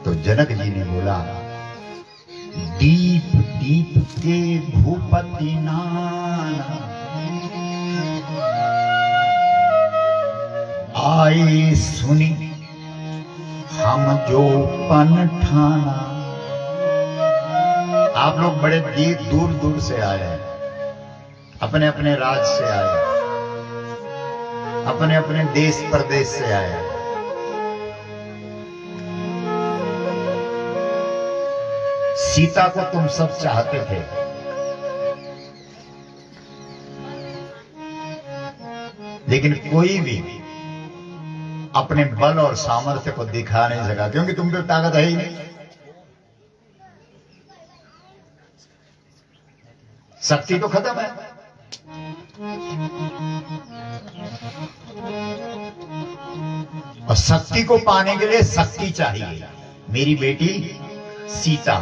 तो जनक जी ने बोला, दीप दीप के भूपति नाना, आए सुनी हम जो पन ठाना। आप लोग बड़े दूर दूर से आए हैं, अपने अपने राज्य से आए हैं, अपने अपने देश प्रदेश से आए हैं। सीता को तुम सब चाहते थे, लेकिन कोई भी अपने बल और सामर्थ्य को दिखा नहीं सका, क्योंकि तुम पे ताकत है ही नहीं, शक्ति तो खत्म है। और शक्ति को पाने के लिए शक्ति चाहिए। मेरी बेटी सीता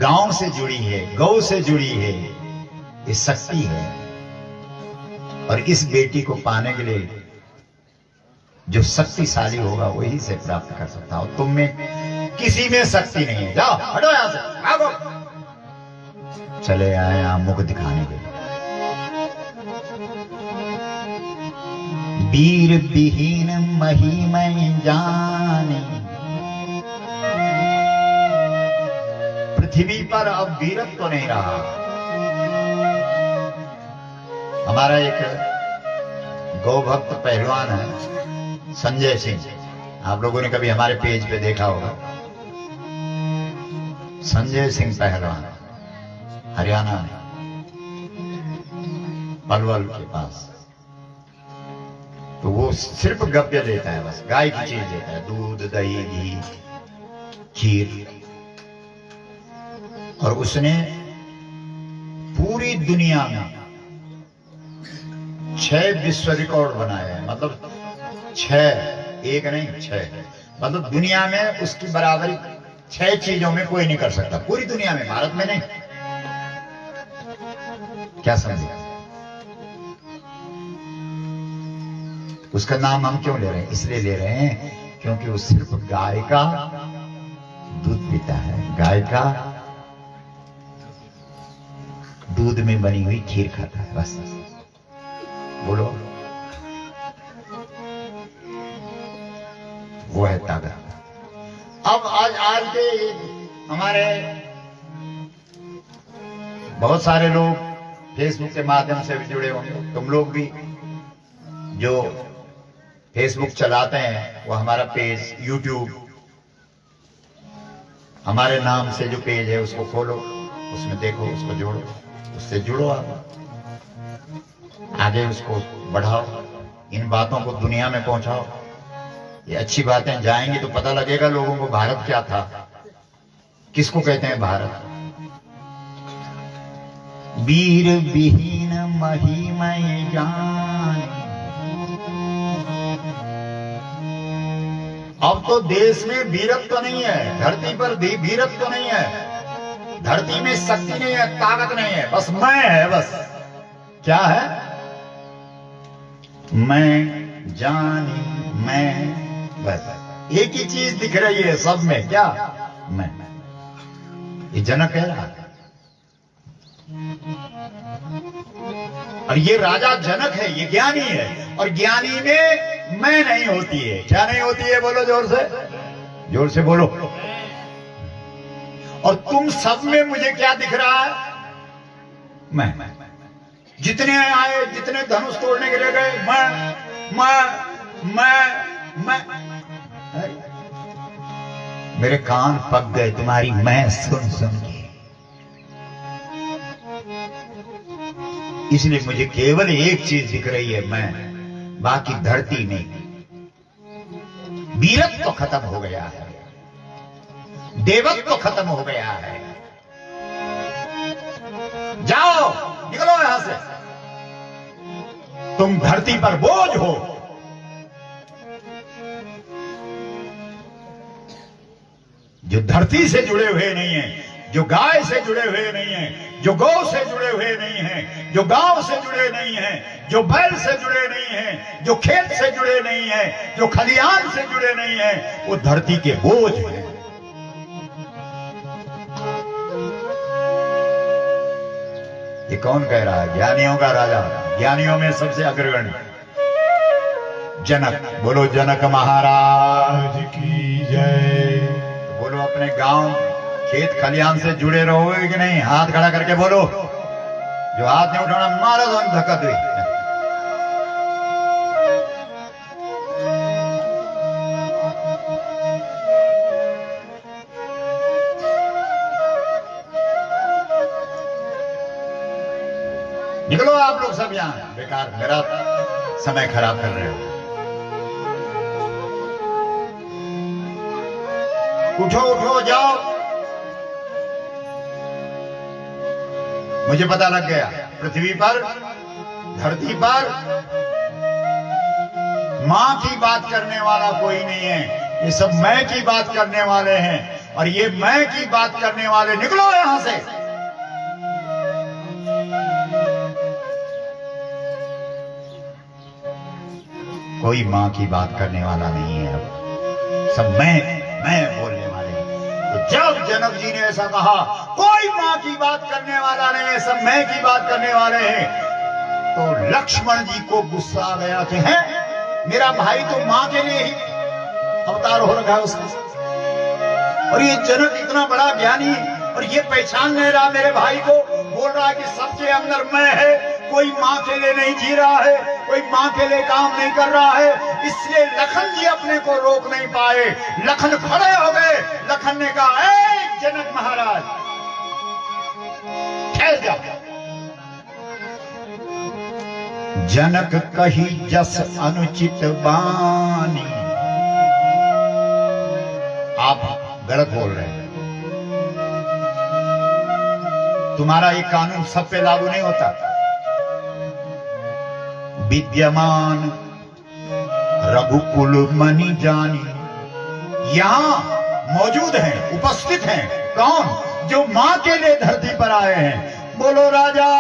गांव से जुड़ी है, गौ से जुड़ी है, ये शक्ति है। और इस बेटी को पाने के लिए जो शक्तिशाली होगा वही से प्राप्त कर सकता हो। तुम में किसी में शक्ति नहीं है। जाओ हटो यहां से, भागो। चले आए यहां मुख दिखाने के लिए। वीर विहीन महिमय जाने, पृथ्वी पर अब वीरत्व तो नहीं रहा। हमारा एक गौभक्त पहलवान है संजय सिंह, आप लोगों ने कभी हमारे पेज पे देखा होगा। संजय सिंह पहलवान हरियाणा में पलवल के पास, तो वो सिर्फ गव्य देता है, बस गाय की चीज देता है, दूध दही घी खीर। और उसने पूरी दुनिया में 6 विश्व रिकॉर्ड बनाए हैं। मतलब 6, एक नहीं 6, मतलब दुनिया में उसकी बराबरी 6 चीजों में कोई नहीं कर सकता, पूरी दुनिया में, भारत में नहीं। क्या समझे? उसका नाम हम क्यों ले रहे हैं? इसलिए ले रहे हैं क्योंकि वो सिर्फ गाय का दूध पीता है, गाय का दूध में बनी हुई खीर खाता है, बस। बोलो, वो है ताकत। अब आज के हमारे बहुत सारे लोग फेसबुक के माध्यम से भी जुड़े होंगे। तुम लोग भी जो फेसबुक चलाते हैं, वो हमारा पेज यूट्यूब हमारे नाम से जो पेज है उसको खोलो, उसमें देखो, उसको जोड़ो, उससे जुड़ो, आप आगे उसको बढ़ाओ, इन बातों को दुनिया में पहुंचाओ। ये अच्छी बातें जाएंगी तो पता लगेगा लोगों को भारत क्या था, किसको कहते हैं भारत। वीर विहीन महिमय जान। अब तो देश में वीरत्व तो नहीं है, धरती पर वीरत्व तो नहीं है, धरती में शक्ति नहीं है, ताकत नहीं है, बस मैं है। बस क्या है? मैं जानी, मैं, बस एक ही चीज दिख रही है सब में, क्या? मैं। ये जनक कह रहा है। और ये राजा जनक है, ये ज्ञानी है, और ज्ञानी में मैं नहीं होती है। क्या नहीं होती है? बोलो जोर से, जोर से बोलो। और तुम सब में मुझे क्या दिख रहा है? मैं। जितने आए, जितने धनुष तोड़ने के लिए गए, मैं। मेरे कान पक गए तुम्हारी मैं सुन सुन के, इसलिए मुझे केवल एक चीज दिख रही है, मैं, बाकी धरती नहीं। वीरत्व तो खत्म हो गया है, देवत्व तो खत्म हो गया है। जाओ, निकलो यहां से, तुम धरती पर बोझ हो। जो धरती से जुड़े हुए नहीं है, जो गाय से जुड़े हुए नहीं है, जो गौ से जुड़े हुए नहीं है, जो गांव से जुड़े नहीं है, जो बैल से जुड़े नहीं है, जो खेत से जुड़े नहीं हैं, जो खलिहान से जुड़े नहीं हैं, वो धरती के बोझ हैं। ये कौन कह रहा है? ज्ञानियों का राजा, ज्ञानियों में सबसे अग्रगण्य जनक। बोलो जनक महाराज की जय। बोलो अपने गांव खेत खलिहान से जुड़े रहोगे कि नहीं? हाथ खड़ा करके बोलो। जो हाथ नहीं उठाना मारा तो धक्का दे। निकलो आप लोग सब यहां, बेकार मेरा समय खराब कर रहे हो। उठो उठो जाओ। मुझे पता लग गया, पृथ्वी पर, धरती पर मां की बात करने वाला कोई नहीं है। ये सब मैं की बात करने वाले हैं। और ये मैं की बात करने वाले, निकलो यहां से। कोई मां की बात करने वाला नहीं है। अब सब मैं बोलने वाले हैं। तो जब जनक जी ने ऐसा कहा, कोई मां की बात करने वाला नहीं है, सब मैं की बात करने वाले हैं, तो लक्ष्मण जी को गुस्सा आ गया कि है मेरा भाई तो मां के लिए ही अवतार हो रखा है उसका। और ये जनक इतना बड़ा ज्ञानी, और ये पहचान नहीं रहा मेरे भाई को, बोल रहा है कि सबके अंदर मैं है, कोई मां के लिए नहीं जी रहा है, कोई मां के लिए काम नहीं कर रहा है। इसलिए लखन जी अपने को रोक नहीं पाए। लखन खड़े हो गए। लखन ने कहा, ए जनक महाराज ठहर जाओ। जनक कही जस अनुचित बानी। आप गलत बोल रहे हैं। तुम्हारा ये कानून सब पे लागू नहीं होता। विद्यमान रघुकुल मणि जानी। यहां मौजूद हैं, उपस्थित हैं। कौन? जो मां के लिए धरती पर आए हैं। बोलो राजा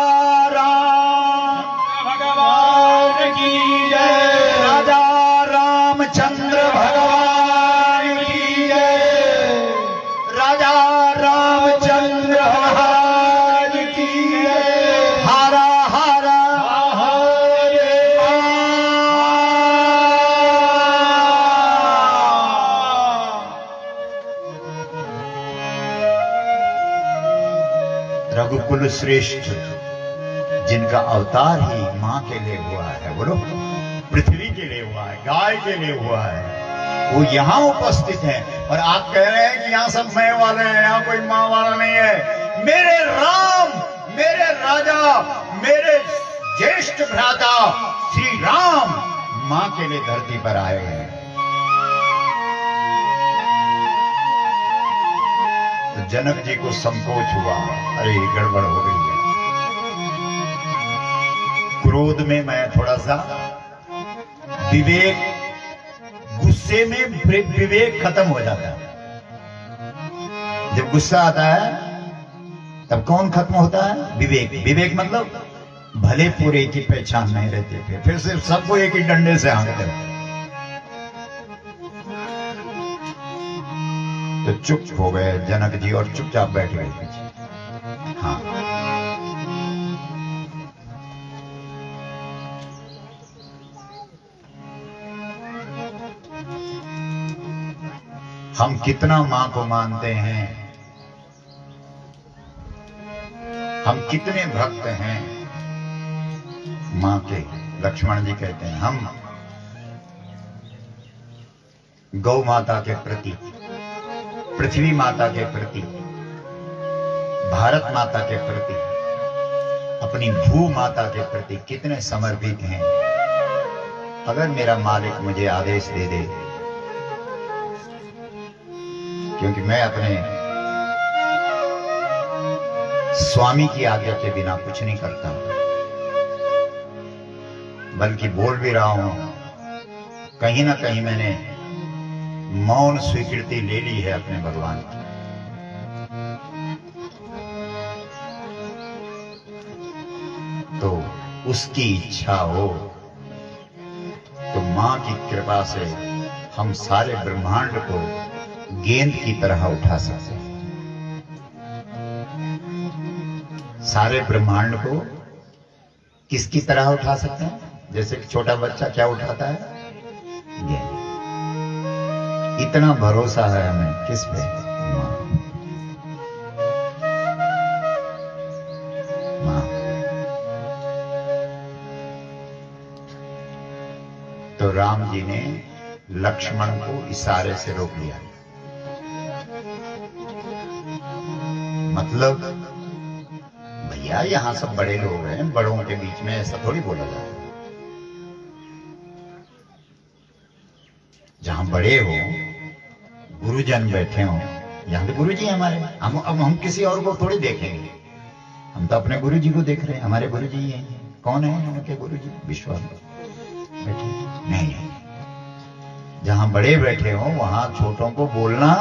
राम भगवान की जय। राजा रामचंद्र भगवान की जय। राजा रामचंद्र महाराज की जय। हारा हारा रघुकुल श्रेष्ठ, जिनका अवतार ही मां के लिए हुआ है, बोलो पृथ्वी के लिए हुआ है, गाय के लिए हुआ है, वो यहां उपस्थित हैं। और आप कह रहे हैं कि यहां सब मैं वाले हैं, यहां कोई मां वाला नहीं है। मेरे राम, मेरे राजा, मेरे ज्येष्ठ भ्राता श्री राम मां के लिए धरती पर आए हैं। तो जनक जी को संकोच हुआ, अरे गड़बड़ हो गई है। क्रोध में मैं थोड़ा सा विवेक, गुस्से में विवेक खत्म हो जाता है। जब गुस्सा आता है तब कौन खत्म होता है? विवेक। विवेक मतलब भले पूरे की पहचान नहीं रहती, फिर सिर्फ सबको एक ही डंडे से हाँकते हैं। तो चुप हो गए जनक जी और चुपचाप बैठ गए पीछे। हाँ, हम कितना मां को मानते हैं, हम कितने भक्त हैं मां के। लक्ष्मण जी कहते हैं, हम गौ माता के प्रति, पृथ्वी माता के प्रति, भारत माता के प्रति, अपनी भू माता के प्रति कितने समर्पित हैं। अगर मेरा मालिक मुझे आदेश दे दे, क्योंकि मैं अपने स्वामी की आज्ञा के बिना कुछ नहीं करता, बल्कि बोल भी रहा हूं, कहीं ना कहीं मैंने मौन स्वीकृति ले ली है अपने भगवान की। तो उसकी इच्छा हो मां की कृपा से हम सारे ब्रह्मांड को गेंद की तरह उठा सकते हैं। सारे ब्रह्मांड को किसकी तरह उठा सकते हैं? जैसे कि छोटा बच्चा क्या उठाता है? गेंद। इतना भरोसा है हमें किस पे? मां। मां। तो राम जी ने लक्ष्मण को इशारे से रोक लिया। मतलब भैया यहां सब बड़े लोग हैं, बड़ों के बीच में ऐसा थोड़ी बोला जाता है। जहां बड़े हो, गुरुजन बैठे हो, यहां तो गुरुजी हैं हमारे। हम किसी और को थोड़ी देखेंगे, हम तो अपने गुरुजी को देख रहे हैं। हमारे गुरुजी हैं। कौन है उनके गुरुजी? विश्वामित्र बैठे। नहीं, जहां बड़े बैठे हो वहां छोटों को बोलना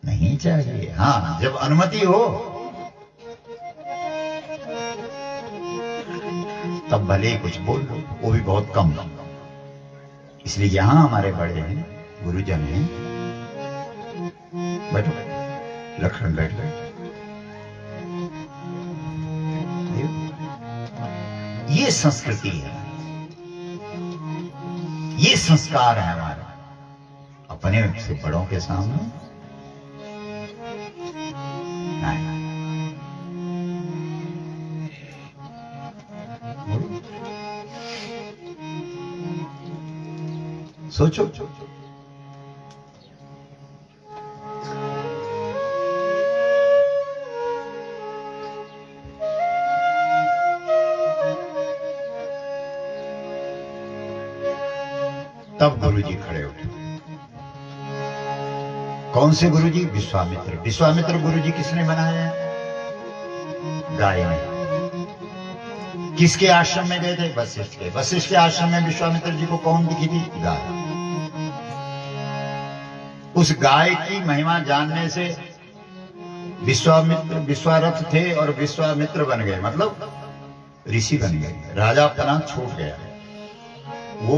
नहीं चाहिए। हाँ, जब अनुमति हो तब भले ही कुछ बोल लो, वो भी बहुत कम। इसलिए यहां हमारे बड़े हैं, गुरुजन हैं। बैठो, लक्ष्मण बैठ गए। ये संस्कृति है, ये संस्कार है हमारा। अपने से बड़ों के सामने नहीं। सोचो, तब गुरुजी खड़े उठे। कौन से गुरुजी? विश्वामित्र। विश्वामित्र गुरुजी किसने बनाया? गाय में। किसके आश्रम में गए थे? वशिष्ठ के। वशिष्ठ के आश्रम में विश्वामित्र जी को कौन दिखी थी? गाय। उस गाय की महिमा जानने से विश्वामित्र विश्वारथ थे और विश्वामित्र बन गए, मतलब ऋषि बन गए, राजा पना छूट गया। वो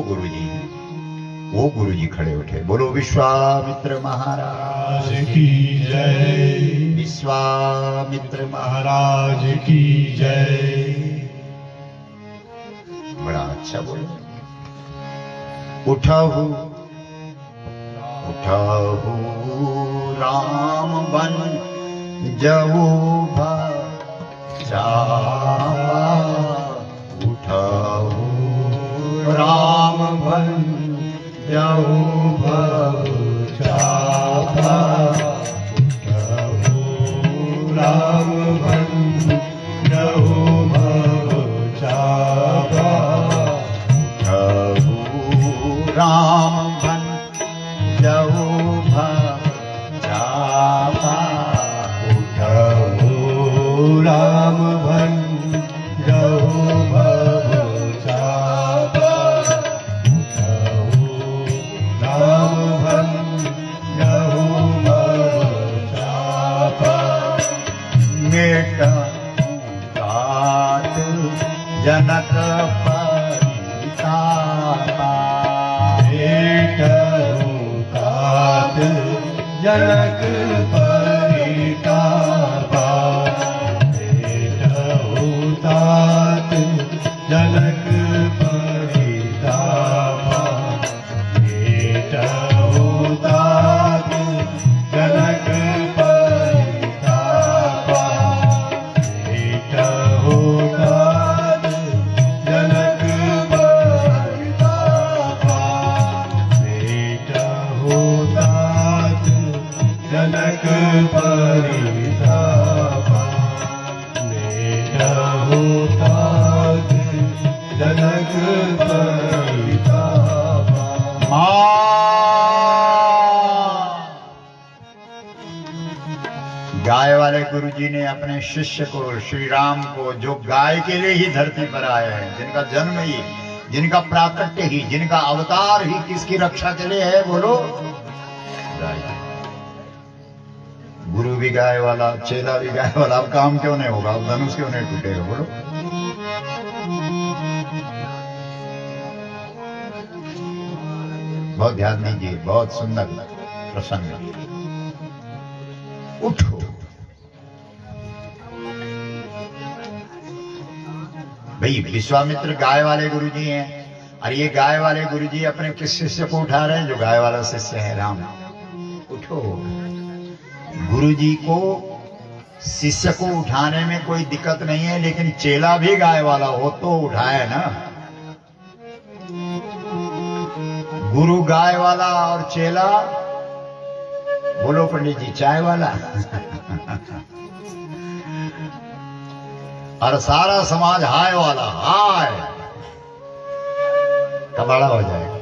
गुरुजी खड़े उठे। बोलो विश्वामित्र महाराज की जय। विश्वामित्र महाराज की जय। बड़ा अच्छा बोलो। उठाओ उठाओ राम बन जऊ भचावा। उठाओ राम बन जऊ भचावा। उठाओ राम बन जऊ भचावा। उठाओ राम बन जऊ भचावा। उठाओ राम बन जऊ भचावा। उठाओ राम बन जऊ भचावा। मेटा तात जनक परितापा। तात जनक परितापा। तात जनक परितापा। तात जनक परितापा। तात जनक परितापा। तात जनक परितापा। तात जनक परितापा। गाय वाले गुरुजी ने अपने शिष्य को, श्री राम को, जो गाय के लिए ही धरती पर आए हैं, जिनका जन्म ही, जिनका प्राकट्य ही, जिनका अवतार ही किसकी रक्षा के लिए है? बोलो गाय। गुरु भी गाय वाला, चेला भी गाय वाला। अब काम क्यों नहीं होगा? अब धनुष क्यों नहीं टूटेगा? बोलो। बहुत ध्यान दीजिए, बहुत सुंदर प्रसंग। उठो। भाई विश्वामित्र गाय वाले गुरुजी हैं, और ये गाय वाले गुरुजी अपने किस शिष्य को उठा रहे हैं? जो गाय वाला शिष्य है राम। उठो। गुरुजी को शिष्य को उठाने में कोई दिक्कत नहीं है, लेकिन चेला भी गाय वाला हो तो उठाए ना। गुरु गाय वाला और चेला, बोलो पंडित जी, चाय वाला। और सारा समाज हाय वाला, हाय कबाड़ा हो जाएगा।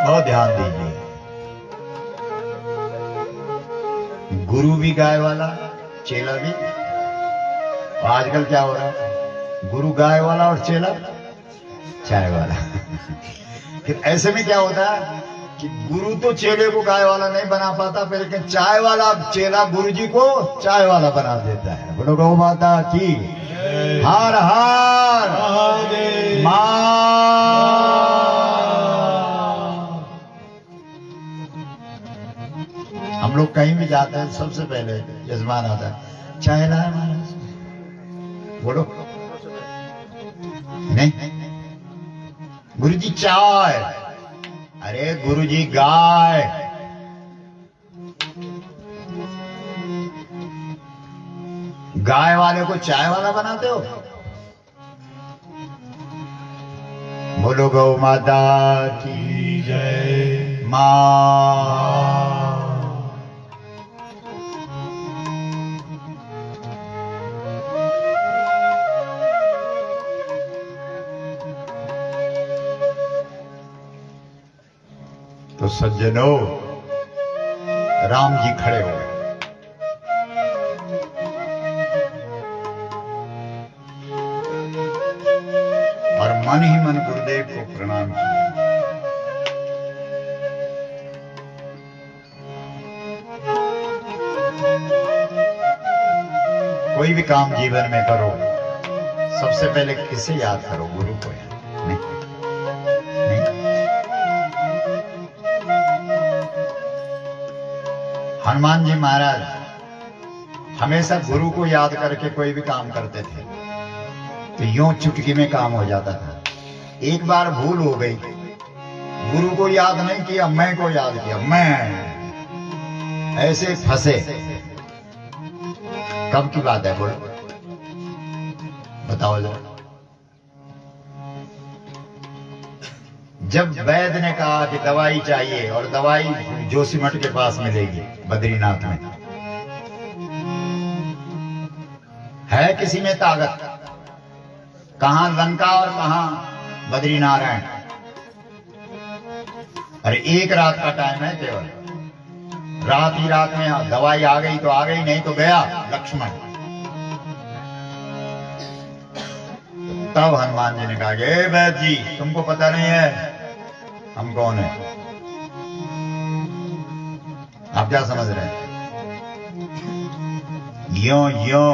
बहुत ध्यान दीजिए। गुरु भी गाय वाला, चेला भी। आजकल क्या हो रहा है? गुरु गाय वाला और चेला चाय वाला। फिर ऐसे में क्या होता है कि गुरु तो चेले को गाय वाला नहीं बना पाता, फिर लेकिन चाय वाला चेला गुरुजी को चाय वाला बना देता है। बोलो गौ माता की हर हर महादेव। हम लोग कहीं भी जाते हैं, सबसे पहले यजमान आता है, चाय लाए महाराज? बोलो नहीं, गुरुजी चाय। अरे गुरुजी गाय। गाय वाले को चाय वाला बनाते हो? बोलो गौ माता की जय। मां। तो सज्जनों, राम जी खड़े हो गए। और मन ही मन गुरुदेव को प्रणाम किया। कोई भी काम जीवन में करो, सबसे पहले किसे याद करो? गुरु को याद। नहीं, नहीं। हनुमान जी महाराज हमेशा गुरु को याद करके कोई भी काम करते थे तो यूं चुटकी में काम हो जाता था। एक बार भूल हो गई, गुरु को याद नहीं किया, मैं को याद किया। मैं ऐसे फंसे। कब की बात है? बोलो, बताओ जरा। जब वैद्य ने कहा कि दवाई चाहिए, और दवाई जोशीमठ के पास मिलेगी बद्रीनाथ में, है किसी में ताकत? कहां लंका और कहां बद्रीनारायण। अरे एक रात का टाइम है केवल, रात ही रात में दवाई आ गई तो आ गई, नहीं तो गया लक्ष्मण। तब हनुमान जी ने कहा कि वैद्य जी, तुमको पता नहीं है हम कौन है? आप क्या समझ रहे हैं? यों यों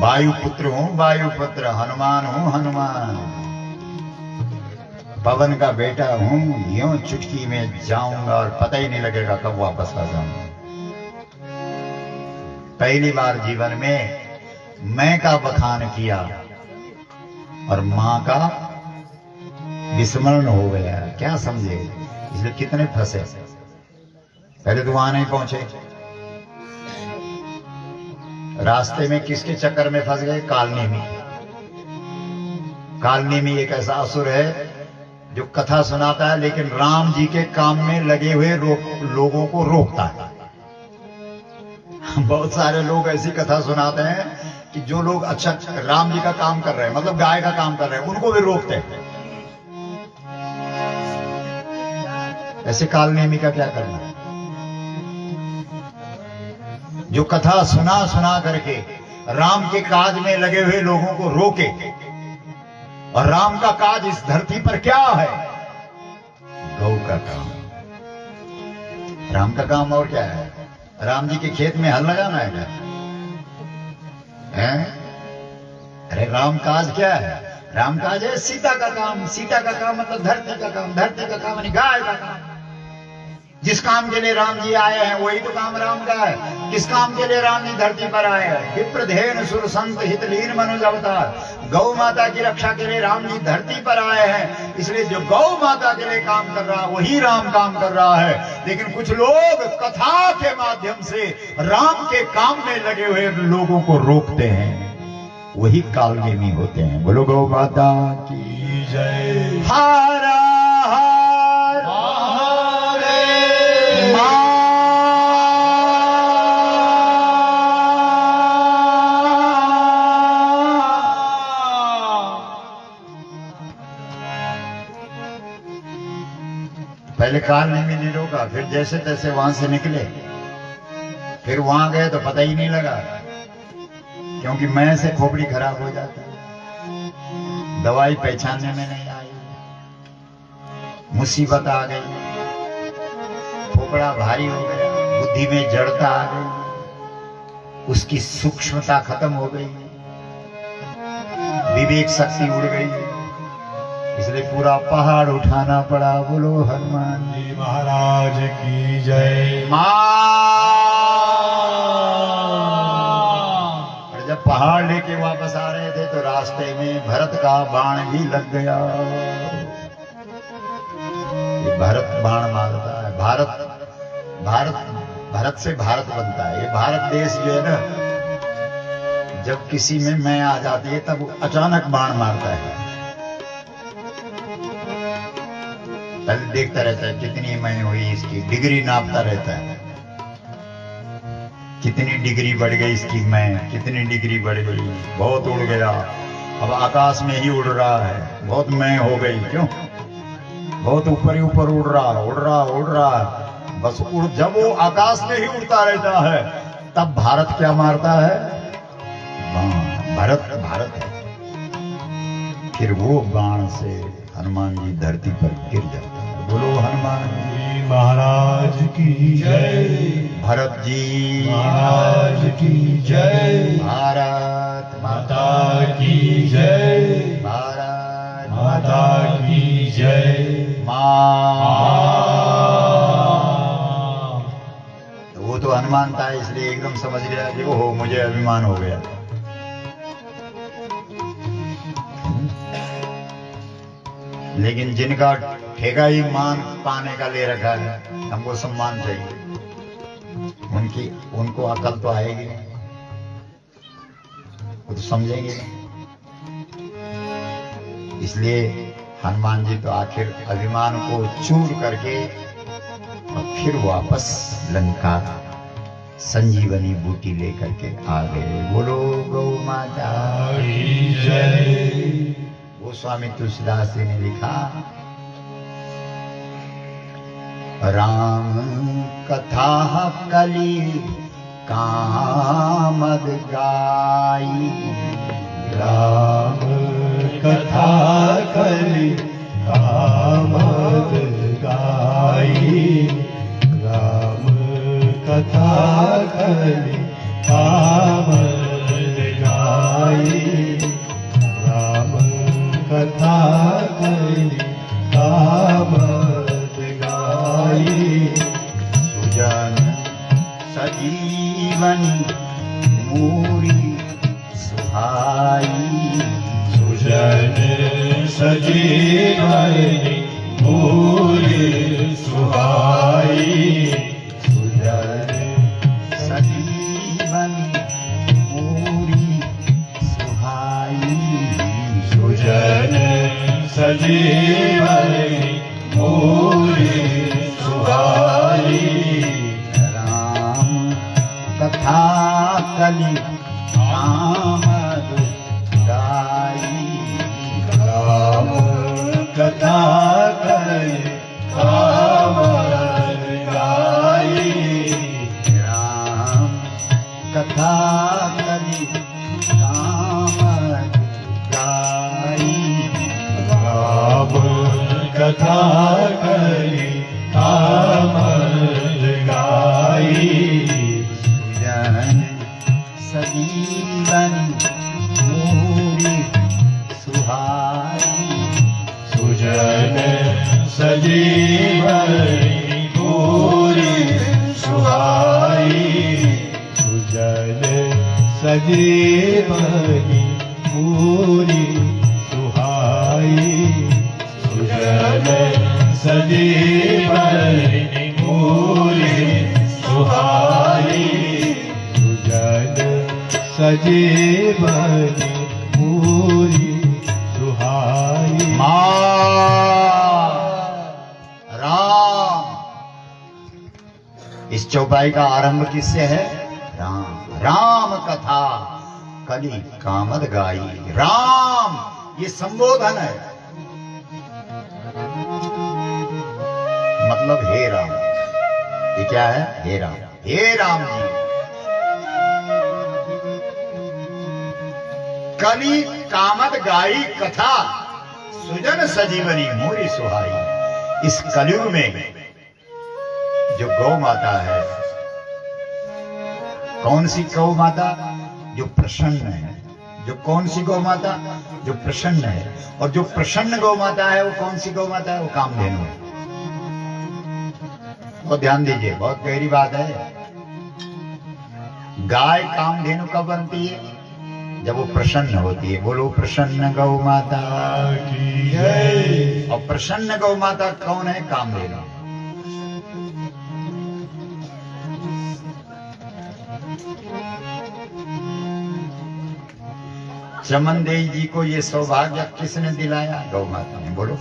वायुपुत्र हूं, वायुपुत्र। हनुमान हूं, हनुमान। पवन का बेटा हूं। यों चुटकी में जाऊंगा और पता ही नहीं लगेगा कब वापस आ जाऊंगा। पहली बार जीवन में मैं का बखान किया और मां का विस्मरण हो गया। क्या समझे? इसलिए कितने फंसे। पहले तो वहां नहीं पहुंचे, रास्ते में किसके चक्कर में फंस गए? कालनेमी। कालनेमी एक ऐसा असुर है जो कथा सुनाता है, लेकिन राम जी के काम में लगे हुए लोगों को रोकता है। बहुत सारे लोग ऐसी कथा सुनाते हैं कि जो लोग अच्छा राम जी का काम कर रहे हैं, मतलब गाय का काम कर रहे हैं, उनको भी रोकते हैं। ऐसे कालनेमी का क्या करना है? जो कथा सुना सुना करके राम के काज में लगे हुए लोगों को रोके। और राम का काज इस धरती पर क्या है? गौ का काम। राम का काम और क्या है? राम जी के खेत में हल लगाना है क्या? है? अरे राम काज क्या है? राम काज है सीता का काम। सीता का काम मतलब धरती का काम। धरती का काम यानी गाय का काम। जिस काम के लिए राम जी आए हैं वही तो काम राम का है। किस काम के लिए राम जी धरती पर आए हैं? विप्रधेन सुर संत हितलीन मनुज अवतार। गौ माता की रक्षा के लिए राम जी धरती पर आए हैं। इसलिए जो गौ माता के लिए काम कर रहा है वही राम काम कर रहा है। लेकिन कुछ लोग कथा के माध्यम से राम के काम में लगे हुए लोगों को रोकते हैं, वही कालनेमी होते हैं। बोलो गौ माता की जय। हर हर पहले कालनेमी नहीं रोका, फिर जैसे तैसे वहां से निकले। फिर वहां गए तो पता ही नहीं लगा, क्योंकि मैं से खोपड़ी खराब हो जाती, दवाई पहचानने में नहीं आई, मुसीबत आ गई, खोपड़ा भारी हो गया, बुद्धि में जड़ता आ गई, उसकी सूक्ष्मता खत्म हो गई, विवेक शक्ति उड़ गई। इसलिए पूरा पहाड़ उठाना पड़ा। बोलो हनुमान जी महाराज की जय। और जब पहाड़ लेके वापस आ रहे थे तो रास्ते में भरत का बाण भी लग गया। ये भरत बाण मारता है। भारत से भारत बनता है। ये भारत देश जो है ना, जब किसी में मैं आ जाती है तब अचानक बाण मारता है। पहले देखता रहता है कितनी मैं हुई, इसकी डिग्री नापता रहता है, कितनी डिग्री बढ़ गई इसकी मैं, कितनी डिग्री बढ़ गई, बहुत उड़ गया, अब आकाश में ही उड़ रहा है, बहुत मैं हो गई, क्यों? बहुत ऊपर ही ऊपर उड़ रहा है, बस उड़। जब वो आकाश में ही उड़ता रहता है तब भारत क्या मारता है? भारत है। फिर वो बाण से हनुमान जी धरती पर गिर जाता है। बोलो हनुमान जी महाराज की जय। भरत जी महाराज की जय। भारत माता की जय। भारत माता की जय। माँ। तो वो तो हनुमान था, इसलिए एकदम समझ गया कि ओहो मुझे अभिमान हो गया। लेकिन जिनका ठेका ही मान पाने का ले रखा है, हमको सम्मान चाहिए, उनको अकल तो आएगी, वो तो समझेंगे। इसलिए हनुमान जी तो आखिर अभिमान को चूर करके और फिर वापस लंका संजीवनी बूटी लेकर के आ गए। बोलो गौ माता की जय। वो स्वामी तुलसीदास जी ने लिखा, राम कथा कली कामद गाई। राम कथा कली कामद गाई। राम कथा कली कामद गाई। राम कथा कली कामद गाई। सुजन सजीवन मूरी सुहाई। सुजन सजीवन मूरी सुहाई। सुजन सजीवन मूरी सुहाई। सुजन सजीवन मूरी सुहाई। राम कथा सजे बनी पूरी सुहाई सुजन सजे बनी पूरी सुहाई सुजन सजे बनी पूरी सुहाई राम। इस चौपाई का आरंभ किससे है? राम। राम कथा कली कामद गाई। राम ये संबोधन है, मतलब हे राम। ये क्या है? हे राम। हे राम जी, कली कामद गाई कथा सुजन सजीवनी मोरी सुहाई। इस कलयुग में जो गौ माता है, कौन सी गौ माता? जो प्रसन्न है। जो कौन सी गौ माता? जो प्रसन्न है। और जो प्रसन्न गौ माता है वो कौन सी गौ माता है? वो कामधेनु है। बहुत ध्यान दीजिए, बहुत गहरी बात है। गाय कामधेनु कब बनती है? जब वो प्रसन्न होती है। बोलो प्रसन्न गौ माता की जय। और प्रसन्न गौ माता कौन है? कामधेनु। चमन देवी जी को ये सौभाग्य किसने दिलाया? गौ माता ने। बोलो,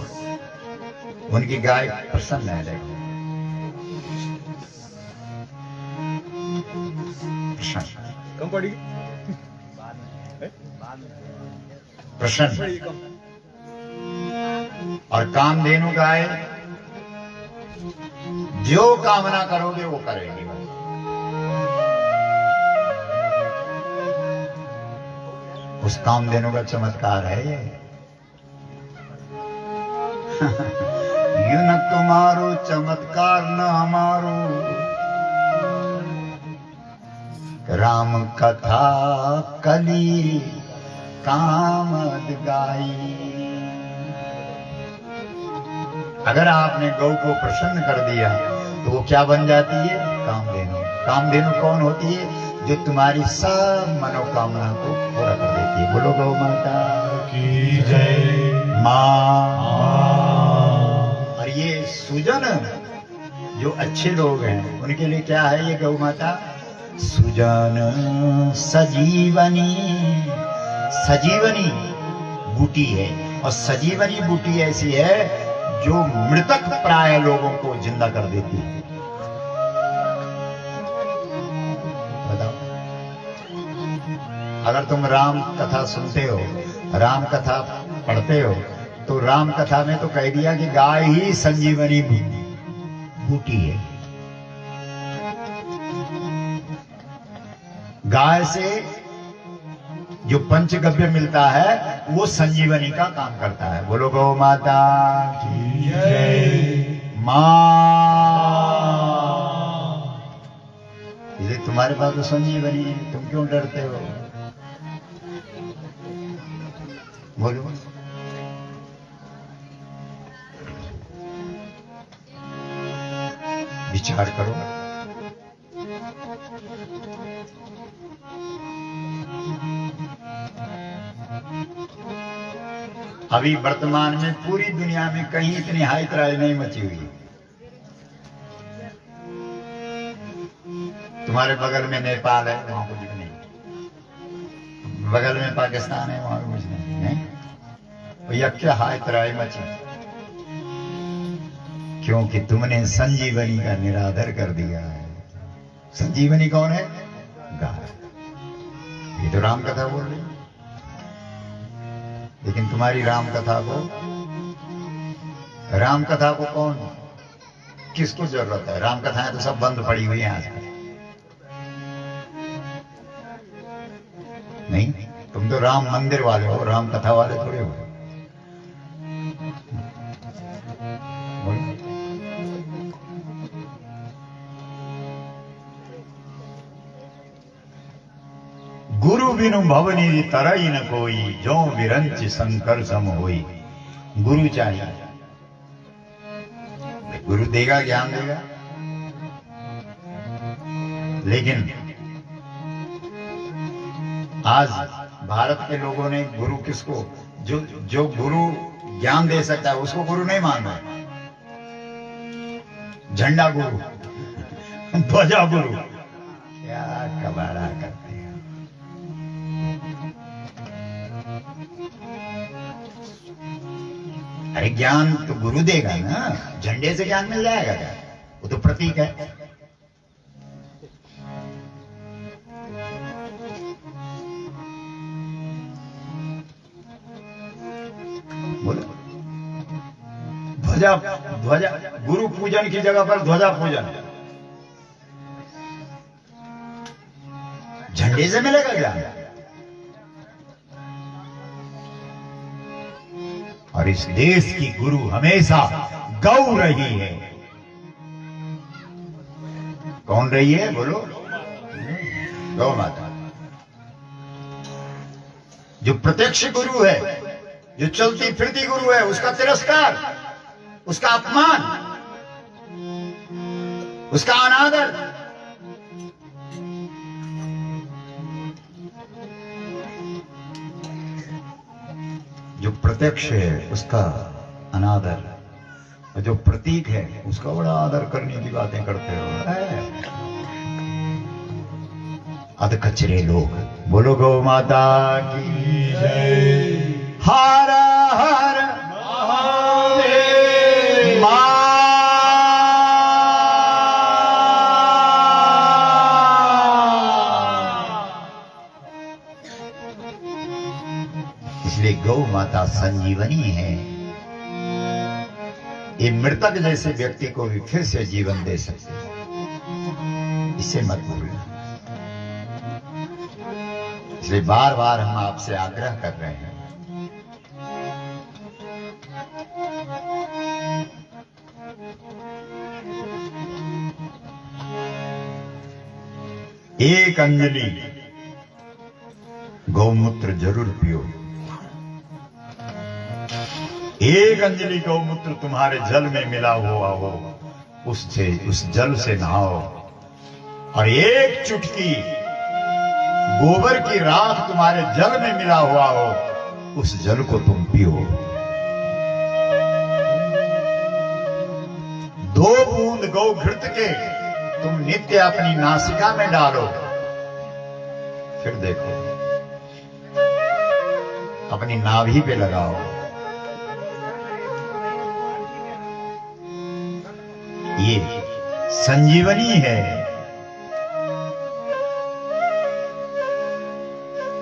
उनकी गाय प्रसन्न है। देखो कम पड़ी प्रसन्न। और कामधेनु गाय जो कामना करोगे वो करेगी। उस कामधेनु का चमत्कार है ये। यूं न तुम्हारो चमत्कार न हमारो, राम कथा कली कामद गाई। अगर आपने गौ को प्रसन्न कर दिया तो वो क्या बन जाती है? कामधेनु। कामधेनु कौन होती है? जो तुम्हारी सब मनोकामना को पूरा कर देती है। बोलो गौ माता की जय। माँ। और ये सुजन जो अच्छे लोग हैं उनके लिए क्या है ये गौ माता? सुजन सजीवनी। सजीवनी बूटी है, और सजीवनी बूटी ऐसी है जो मृतक प्राय लोगों को जिंदा कर देती है। बताओ, अगर तुम राम कथा सुनते हो, राम कथा पढ़ते हो, तो राम कथा में तो कह दिया कि गाय ही संजीवनी बूटी है। गाय से जो पंचगव्य मिलता है वो संजीवनी का काम करता है। बोलो गौ माता की जय। माँ। इसलिए तुम्हारे पास तो संजीवनी है, तुम क्यों डरते हो? बोलो। विचार करो। अभी वर्तमान में पूरी दुनिया में कहीं इतनी हाई तराई नहीं मची हुई। तुम्हारे बगल में नेपाल है, वहां कुछ भी नहीं। बगल में पाकिस्तान है, वहां कुछ नहीं। भैया क्या हाई तराई मची? क्योंकि तुमने संजीवनी का निरादर कर दिया है। संजीवनी कौन है? गाय। ये तो राम कथा बोल रही, लेकिन तुम्हारी राम कथा को कौन, किसको जरूरत है? राम कथाएं तो सब बंद पड़ी हुई हैं आजकल। नहीं, तुम तो राम मंदिर वाले हो, राम कथा वाले थोड़े हो। गुरु बिनु भवनी तरई न कोई, जो विरंच शंकर सम होई। गुरु चाहिए, गुरु देगा, ज्ञान देगा, लेकिन आज भारत के लोगों ने गुरु किसको, जो गुरु ज्ञान दे सकता है उसको गुरु नहीं मान रहे। झंडा गुरु, ध्वजा गुरु, क्या कबाड़ा करते हैं। अरे ज्ञान तो गुरु देगा ना, झंडे से ज्ञान मिल जाएगा क्या? वो तो प्रतीक है। बोलो, ध्वजा ध्वजा गुरु पूजन की जगह पर ध्वजा पूजन, झंडे से मिलेगा ज्ञान? और इस देश की गुरु हमेशा गौ रही है। कौन रही है बोलो? गौ माता। जो प्रत्यक्ष गुरु है, जो चलती फिरती गुरु है, उसका तिरस्कार, उसका अपमान, उसका अनादर, जो प्रत्यक्ष है उसका अनादर, और जो प्रतीक है उसका बड़ा आदर करने की बातें करते हो। अध कचरे लोग। बोलो गौ माता की जय। हर हर महादेव। इसलिए गौ माता संजीवनी है। ये मृतक जैसे व्यक्ति को भी फिर से जीवन दे सकते हैं, इसे मत भूलना। इसलिए बार बार हम आपसे आग्रह कर रहे हैं, एक अंजलि गौमूत्र जरूर पियो। एक अंजलि गौमूत्र तुम्हारे जल में मिला हुआ हो, उससे उस जल से नहाओ। और एक चुटकी गोबर की राख तुम्हारे जल में मिला हुआ हो, उस जल को तुम पियो। 2 बूंद गौ घृत के तुम नित्य अपनी नासिका में डालो, फिर देखो अपनी नाभि पे लगाओ। ये संजीवनी है।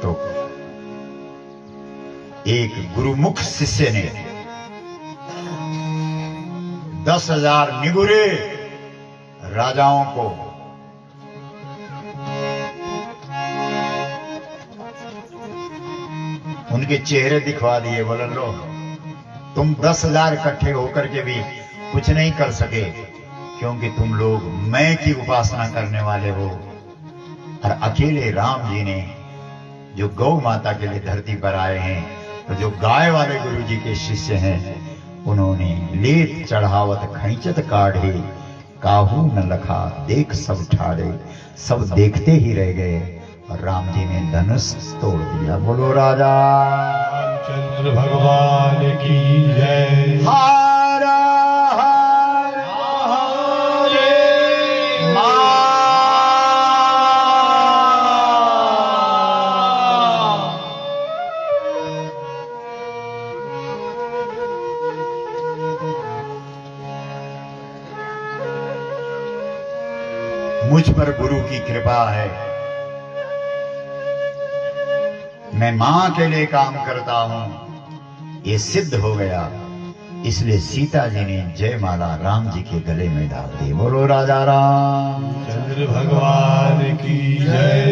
तो एक गुरुमुख शिष्य ने 10,000 निगुरे राजाओं को उनके चेहरे दिखवा दिए। बोले लो, तुम 10,000 इकट्ठे होकर के भी कुछ नहीं कर सके, क्योंकि तुम लोग मैं की उपासना करने वाले हो। और अकेले राम जी ने, जो गौ माता के लिए धरती पर आए हैं, और जो गाय वाले गुरु जी के शिष्य हैं, उन्होंने लेत चढ़ावत खैंचत काढ़े, काहू न लखा देख सब ठाड़े। सब देखते ही रह गए और राम जी ने धनुष तोड़ दिया। बोलो राजा रामचंद्र भगवान की जय। हर हर मुझ पर गुरु की कृपा है। मैं मां के लिए काम करता हूं, ये सिद्ध हो गया। इसलिए सीता जी ने जयमाला राम जी के गले में डाल दी। बोलो राजा राम चंद्र भगवान की जय।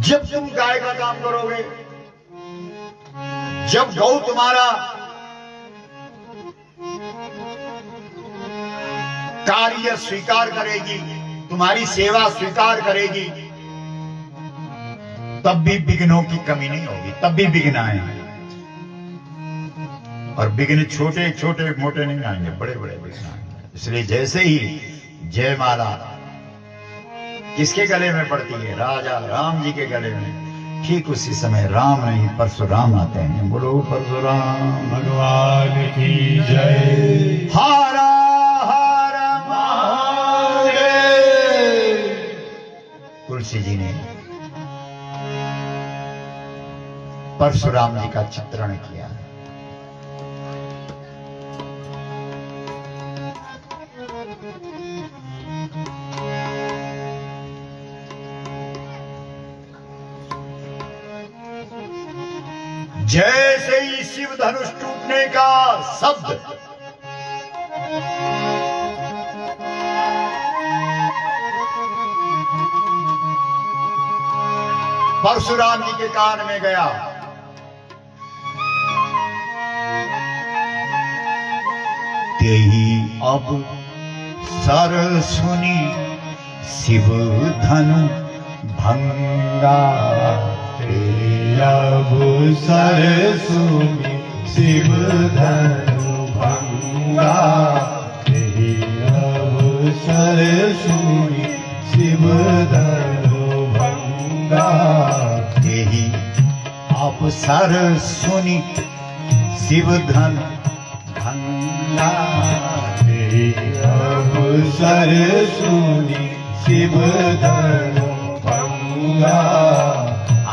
जब तुम गाय का काम करोगे, जब गौ तुम्हारा कार्य स्वीकार करेगी, तुम्हारी सेवा स्वीकार करेगी, तब भी विघ्नों की कमी नहीं होगी। तब भी विघ्न आएंगे। और विघ्न छोटे छोटे मोटे नहीं आएंगे, बड़े बड़े विघ्न आएंगे। इसलिए जैसे ही जयमाला किसके गले में पड़ती है? राजा राम जी के गले में। ठीक उसी समय राम नहीं परशुराम आते हैं। बोलो परशुराम भगवान की जय। हर हर महादेव। तुलसी जी ने परशुराम जी का चित्रण किया। जैसे ही शिव धनुष टूटने का शब्द परशुराम जी के कान में गया, तेही अब सर सुनी शिव धनु भंगा। अब सर सुनी शिव धनु भंगा। अब सर सुनी शिव धनु भंगा। तेही अब सर सुनी शिव धनु भंगा। अब सर सुनी शिव धनु भंगा।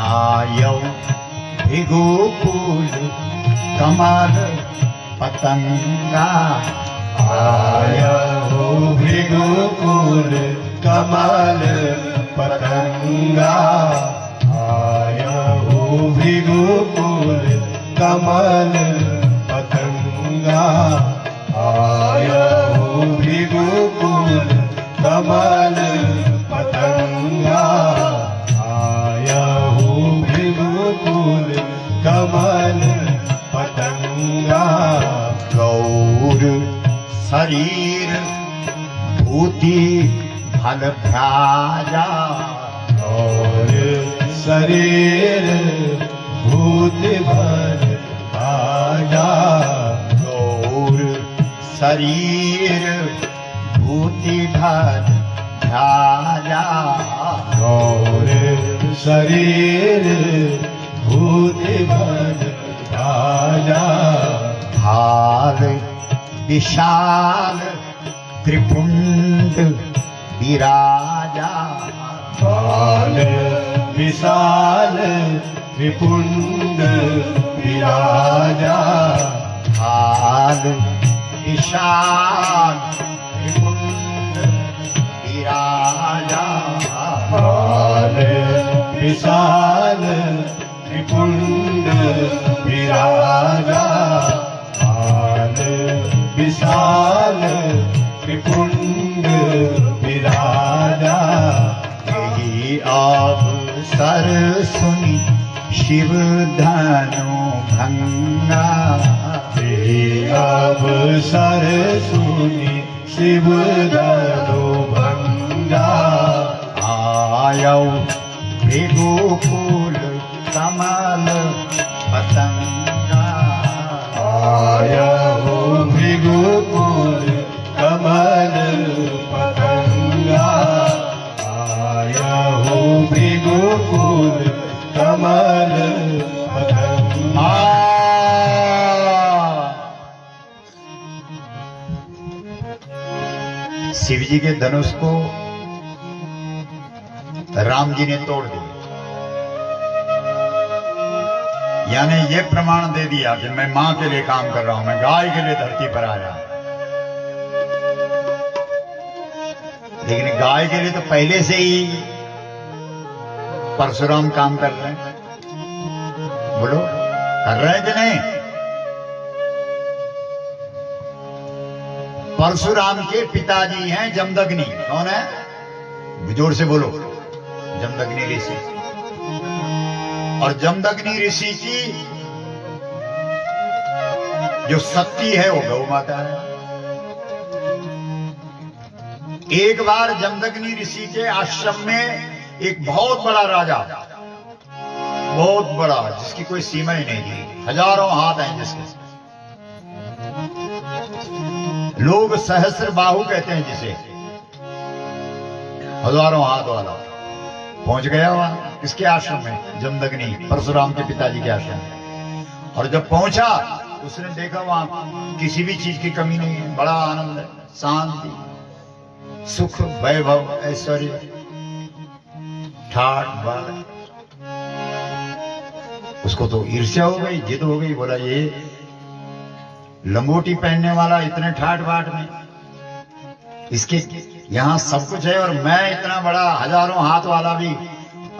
आयौ भृगुकुल कमल पतंगा। आयौ भृगुकुल कमल पतंगा। आयौ भृगुकुल कमल पतंगा। आयौ भृगुकुल कमल पतंगा। आयौ भृगुकुल कमल पतंगा। गौर शरीर भूति फल भ्राजा। और शरीर भूत भर भाजा। गौर शरीर भूति भर भ्राजा। और शरीर भूत भर भाजा। भाल विशाल त्रिपुंड विराजा। बाल विशाल विपुंड विराजा। भाल विशाल त्रिपुंड विराजा। बाल विशाल विपुंड विराजा। बाल विशाल विपुंड विराजा। यही अवसर सुनी शिव धनु भंगा। अवसर सुनी शिव धनु भंगा। आयौ भृगुकुल कमल पतंगा। आयौ भृगुकुल कमल पतंगा। आयौ भृगुकुल कमल पतंगा। शिव जी के धनुष को राम जी ने तोड़ दिया, यानी ये प्रमाण दे दिया कि मैं मां के लिए काम कर रहा हूं, मैं गाय के लिए धरती पर आया। लेकिन गाय के लिए तो पहले से ही परशुराम काम कर रहे हैं। बोलो, कर रहे हैं कि नहीं? परशुराम के पिताजी हैं जमदग्नि। कौन है? जोर से बोलो। जमदग्नि ऋषि। और जमदग्नि ऋषि की जो शक्ति है वो गौ माता है। एक बार जमदग्नि ऋषि के आश्रम में एक बहुत बड़ा राजा, बहुत बड़ा, जिसकी कोई सीमा ही नहीं थी, हजारों हाथ हैं जिसके, लोग सहस्र बाहु कहते हैं जिसे, हजारों हाथ वाला, पहुंच गया वहां किसके आश्रम में? जमदग्नि, परशुराम के पिताजी के आश्रम में। और जब पहुंचा उसने देखा वहां किसी भी चीज की कमी नहीं है, बड़ा आनंद है, शांति, सुख, वैभव, ऐश्वर्य, ठाट बाट। उसको तो ईर्ष्या हो गई, जिद हो गई, बोला ये लंगोटी पहनने वाला इतने ठाट बाट में, इसके यहां सब कुछ है और मैं इतना बड़ा हजारों हाथ वाला भी,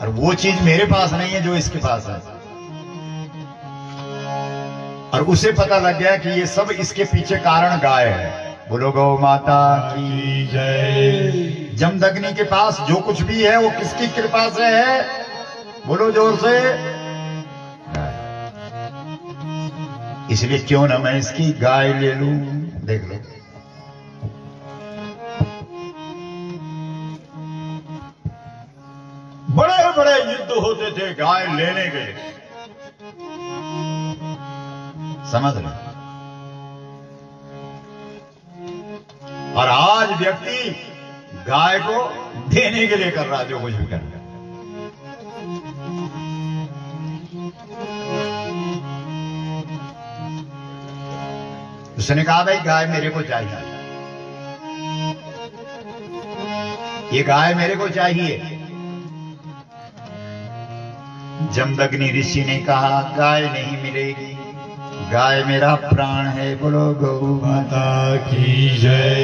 और वो चीज मेरे पास नहीं है जो इसके पास है। और उसे पता लग गया कि ये सब इसके पीछे कारण गाय है। बोलो गौ माता की जय। जमदग्नि के पास जो कुछ भी है वो किसकी कृपा से है? बोलो जोर से। इसलिए क्यों ना मैं इसकी गाय ले लूं। देख लो, बड़े बड़े युद्ध होते थे गाय लेने के, समझ लो। और आज व्यक्ति गाय को देने के लिए कर रहा, जो कुछ भी कर रहा। उसने कहा भाई गाय मेरे को चाहिए, ये गाय मेरे को चाहिए। जमदग्नि ऋषि ने कहा गाय नहीं मिलेगी, गाय मेरा प्राण है। बोलो गौ माता की जय।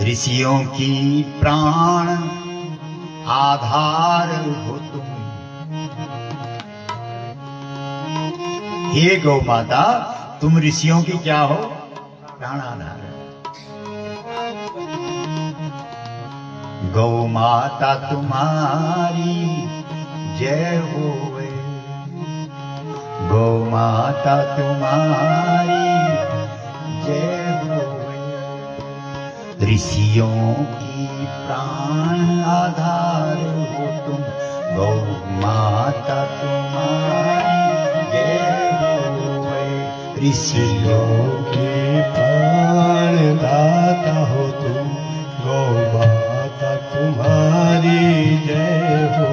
ऋषियों की प्राण आधार हो तुम, हे गौ माता तुम ऋषियों की क्या हो? प्राण आधार। गौ माता तुम्हारी जय होवे, गौ माता तुम्हारी जय होवे। ऋषियों की प्राण आधार हो तुम, गौ माता तुम्हारी जय होवे। ऋषियों की प्राण दाता हो तुम, गौ माता तुम्हारी जय हो।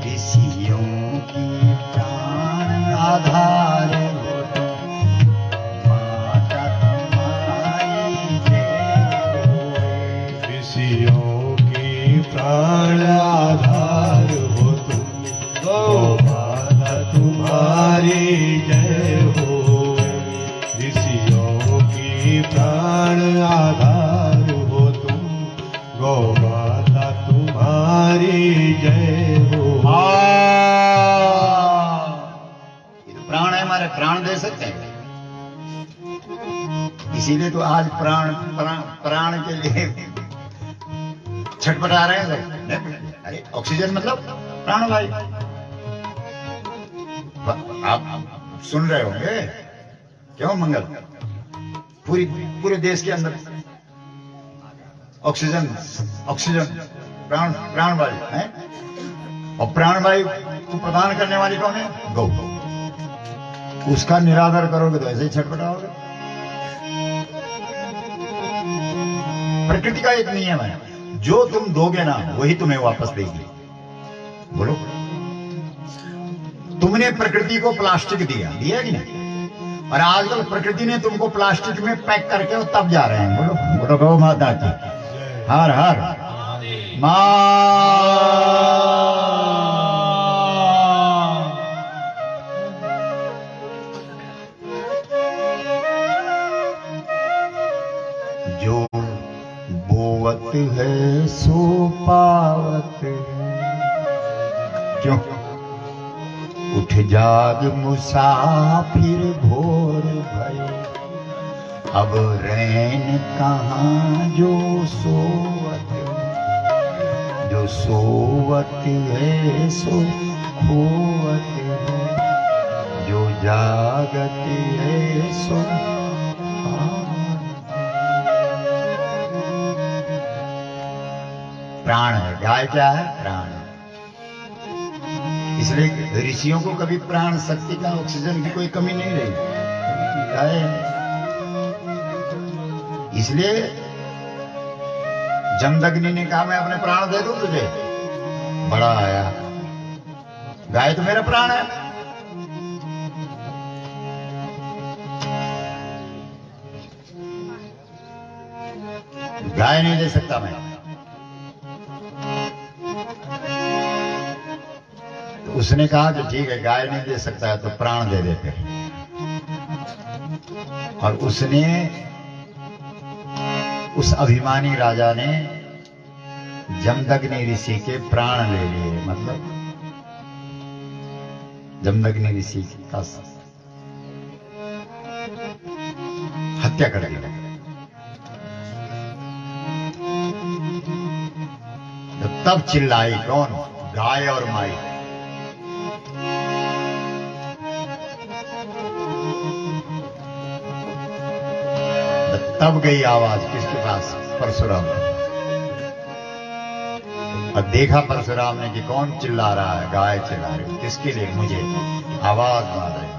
ऋषियों की प्राण आधार हो तुम, माता तुम्हारी जय होवे। ऋषियों की प्राण आधार हो तुम, गौ माता तुम्हारी जय हो। ऋषियों की प्राण आधार हो तुम, गौ माता तुम्हारी जय हो। ये तो प्राण है हमारे, प्राण दे सकते हैं। इसीलिए तो आज प्राण प्राण प्राण के लिए छटपटा रहे हैं सब। नहीं, अरे ऑक्सीजन मतलब प्राणवायु। आप सुन रहे होंगे क्यों मंगल, पूरे देश के अंदर ऑक्सीजन ऑक्सीजन प्राणवायु है। और प्राणवायु को प्रदान करने वाली कौन है? गौ। उसका निरादर करोगे तो ऐसे ही छटपटाओगे। प्रकृति का एक नियम है, जो तुम दोगे ना वही तुम्हें वापस देगी। बोलो, तुमने प्रकृति को प्लास्टिक दिया कि नहीं? और आजकल प्रकृति ने तुमको प्लास्टिक में पैक करके और तब जा रहे हैं। बोलो बोलो गौ माता की हर हर मां। जो बोवत है सो पावत है। क्यों? उठ जाग मुसाफिर भोर भय, अब रैन कहाँ जो सोवत है सो खोवत है, जो जागत है सो प्राण है। गाय क्या है? प्राण। इसलिए ऋषियों को कभी प्राण शक्ति का, ऑक्सीजन की कोई कमी नहीं रही। गाय इसलिए जमदग्नि ने कहा मैं अपने प्राण दे दूं तुझे, बड़ा आया, गाय तो मेरा प्राण है। गाय नहीं दे सकता मैं, तो उसने कहा कि ठीक है गाय नहीं दे सकता है तो प्राण दे दे फिर। और उसने, उस अभिमानी राजा ने जमदग्नि ऋषि के प्राण ले लिए, मतलब जमदग्नि ऋषि का हत्या कर दी। तो तब चिल्लाई कौन? गाय और माई। तब गई आवाज किसके पास? परशुराम। और देखा परशुराम ने कि कौन चिल्ला रहा है? गाय चिल्ला रही। किसके लिए? मुझे। आवाज मार रही।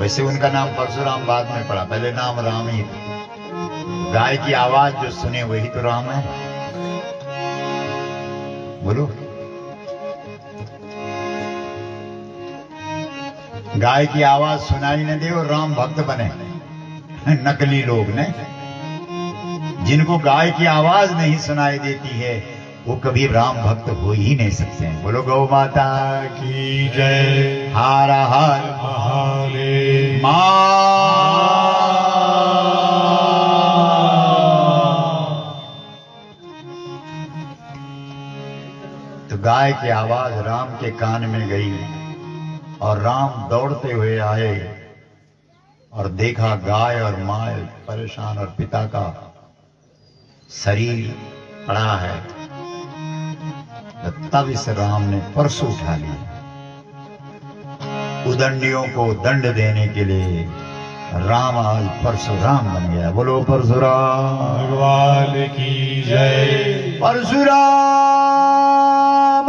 वैसे उनका नाम परशुराम बाद में पड़ा, पहले नाम राम ही था। गाय की आवाज जो सुने वही तो राम है। बोलो, गाय की आवाज सुनाई न दे और राम भक्त बने। नकली लोग ने, जिनको गाय की आवाज नहीं सुनाई देती है वो कभी राम भक्त हो ही नहीं सकते हैं। बोलो गौ माता की जय। हर हर महादेव। तो गाय की आवाज राम के कान में गई और राम दौड़ते हुए आए और देखा गाय और माँ परेशान और पिता का शरीर पड़ा है। तब इस राम ने परशु उठा लिया। उदंडियों को दंड देने के लिए राम आज परशुराम बन गया। बोलो परशुराम भगवान की जय। परशुराम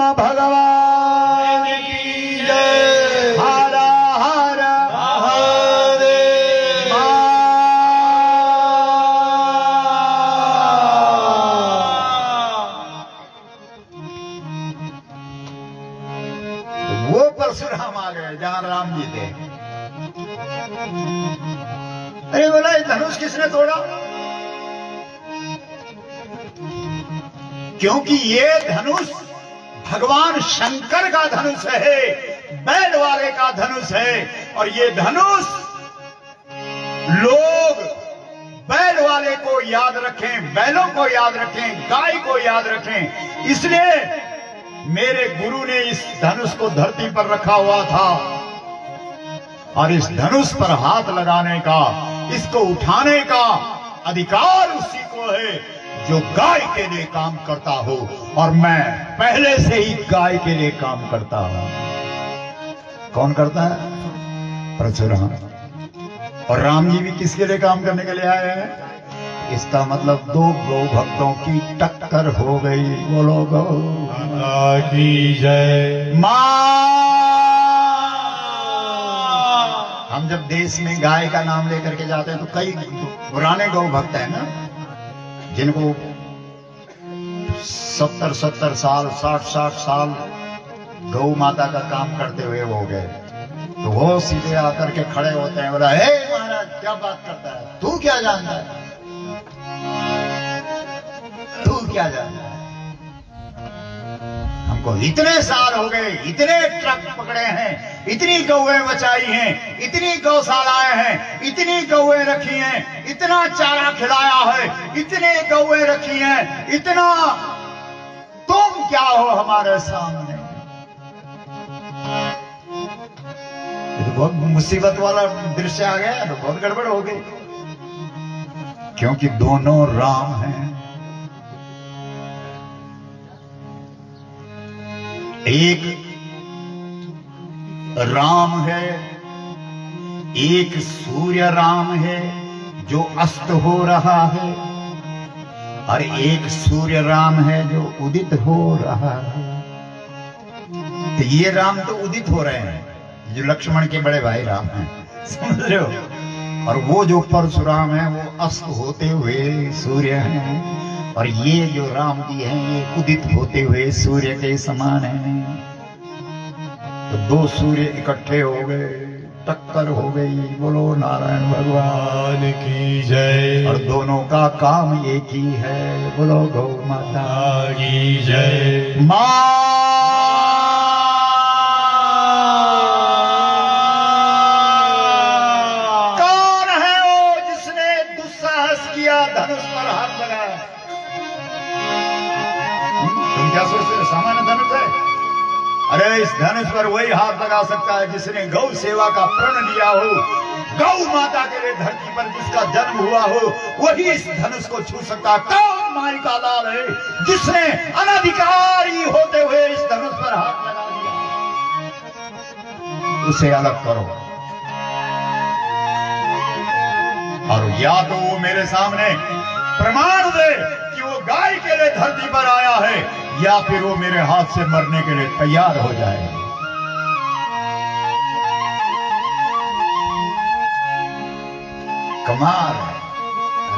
भगवान की जय। हर हर महादेव। वो परशुराम आ गए जहां राम जी थे। अरे बोला ये धनुष किसने तोड़ा? क्योंकि ये धनुष भगवान शंकर का धनुष है, बैल वाले का धनुष है। और ये धनुष लोग बैल वाले को याद रखें, बैलों को याद रखें, गाय को याद रखें। इसलिए मेरे गुरु ने इस धनुष को धरती पर रखा हुआ था और इस धनुष पर हाथ लगाने का, इसको उठाने का अधिकार उसी को है जो गाय के लिए काम करता हो। और मैं पहले से ही गाय के लिए काम करता हूं। कौन करता है? परशुराम। और राम जी भी किसके लिए काम करने के लिए आए हैं? इसका मतलब दो गौ भक्तों की टक्कर हो गई। बोलो गौ माता की जय। मां। हम जब देश में गाय का नाम लेकर के जाते हैं तो कई पुराने गौ भक्त हैं ना, जिनको 70-70 साल 60-60 साल गौ माता का काम करते हुए हो गए। तो वो सीधे आकर के खड़े होते हैं, बोला हे महाराज क्या बात करता है, तू क्या जानता है, तू क्या जानता है? हमको इतने साल हो गए, इतने ट्रक पकड़े हैं, इतनी गौएं बचाई हैं, इतनी गौशालाएं हैं, इतनी गौएं रखी हैं, इतना चारा खिलाया है, इतने गौएं रखी हैं, इतना, तुम क्या हो हमारे सामने? ये तो बहुत मुसीबत वाला दृश्य आ गया, तो बहुत गड़बड़ हो गई। क्योंकि दोनों राम हैं। एक राम है, एक सूर्य राम है जो अस्त हो रहा है, और एक सूर्य राम है जो उदित हो रहा है। तो ये राम तो उदित हो रहे हैं, जो लक्ष्मण के बड़े भाई राम हैं, समझ रहे हो। और वो जो परशुराम है वो अस्त होते हुए सूर्य हैं, और ये जो राम जी हैं ये उदित होते हुए सूर्य के समान हैं। तो दो सूर्य इकट्ठे हो गए, टक्कर हो गई। बोलो नारायण भगवान की जय। और दोनों का काम एक ही है। बोलो गौ माता की जय। माँ कौन है वो जिसने दुस्साहस किया, धनुष पर हाथ लगाया? तुम क्या सोचते हो सामान्य धनुष है? अरे इस धनुष पर वही हाथ लगा सकता है जिसने गौ सेवा का प्रण लिया हो, गौ माता के लिए धरती पर जिसका जन्म हुआ हो, वही इस धनुष को छू सकता है। कौन माई का लाल है जिसने अनधिकारी होते हुए इस धनुष पर हाथ लगा दिया? उसे अलग करो। और या तो वो मेरे सामने प्रमाण दे कि वो गाय के लिए धरती पर आया है, या फिर वो मेरे हाथ से मरने के लिए तैयार हो जाए। कमाल है,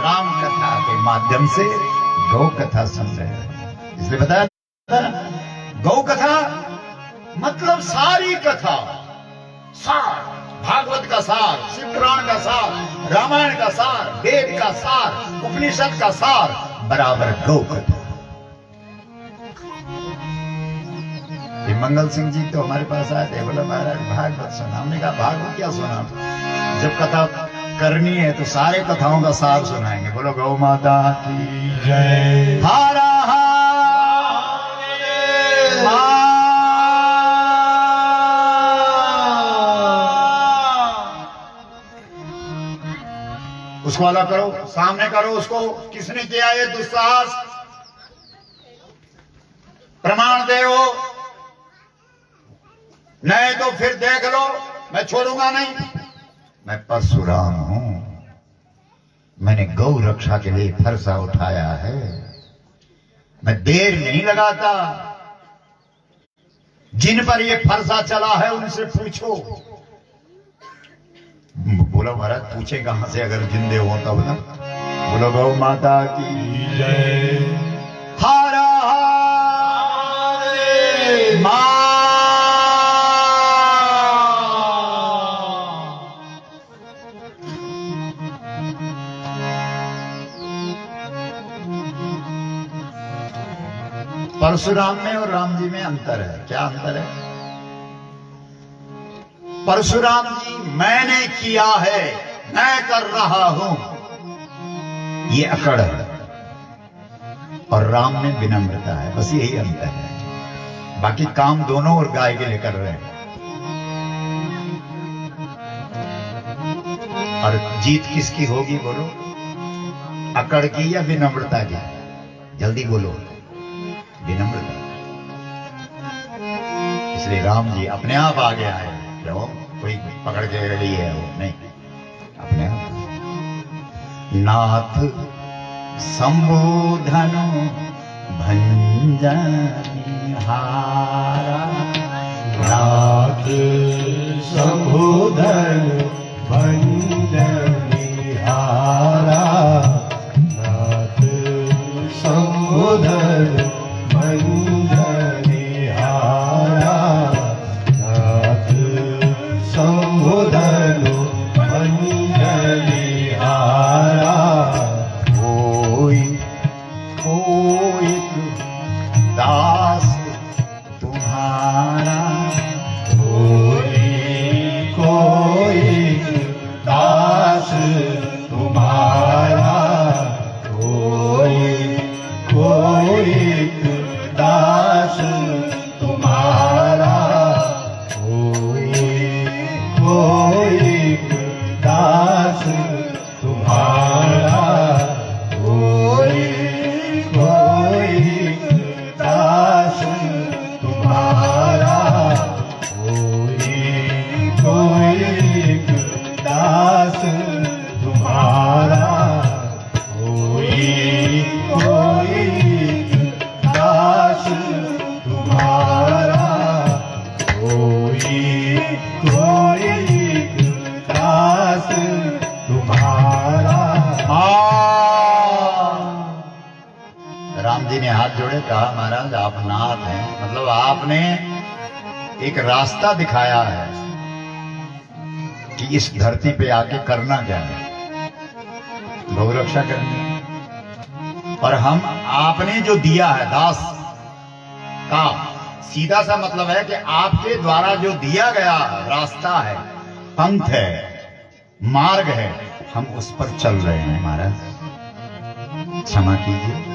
राम कथा के माध्यम से गौ कथा सुन रहे हैं। इसलिए बताया था गौ कथा मतलब सारी कथा, सार, भागवत का सार, शिव पुराण का सार, रामायण का सार, वेद का सार, उपनिषद का सार बराबर गौ कथा। ये मंगल सिंह जी तो हमारे पास आए थे, बोले महाराज भागवत सुना। हमने कहा भागवत क्या सुना, जब कथा करनी है तो सारे कथाओं का सार सुनाएंगे। बोलो गौ माता की जय। हारा उसको अलग करो, सामने करो उसको। किसने किया ये दुस्साहस? प्रमाण दे हो, नहीं तो फिर देख लो, मैं छोड़ूंगा नहीं। मैं परशुराम हूं, मैंने गौ रक्षा के लिए फरसा उठाया है, मैं देर नहीं लगाता। जिन पर ये फरसा चला है उनसे पूछो। बोलो महाराज पूछे कहां से, अगर जिंदे हो तब ना। बोलो गौ माता की जय। हारा मां। परशुराम में और राम जी में अंतर है। क्या अंतर है? परशुराम जी मैंने किया है, मैं कर रहा हूं, ये अकड़ है। और राम में विनम्रता है, बस यही अंतर है। बाकी काम दोनों और गाय के लिए कर रहे हैं। और जीत किसकी होगी बोलो? अकड़ की या विनम्रता की? जल्दी बोलो। विनम्रता। इसलिए राम जी अपने आप आगे आए, जो कोई पकड़ के रही है वो नहीं, अपने आप। नाथ संबोधन भंजन हारा, नाथ संबोधन भंजन हारा, नाथ संबोधन भंजन हारा, नाथ संबोधन भंजन हारा। कोई दास तुम्हारा, कोई दास राम जी ने हाथ जोड़े, कहा महाराज आप नाथ हैं, मतलब आपने एक रास्ता दिखाया है कि इस धरती पे आके करना क्या है, गौ रक्षा करनी है। और हम आपने जो दिया है दास का सीधा सा मतलब है कि आपके द्वारा जो दिया गया रास्ता है, पंथ है, मार्ग है, हम उस पर चल रहे हैं महाराज, क्षमा कीजिए।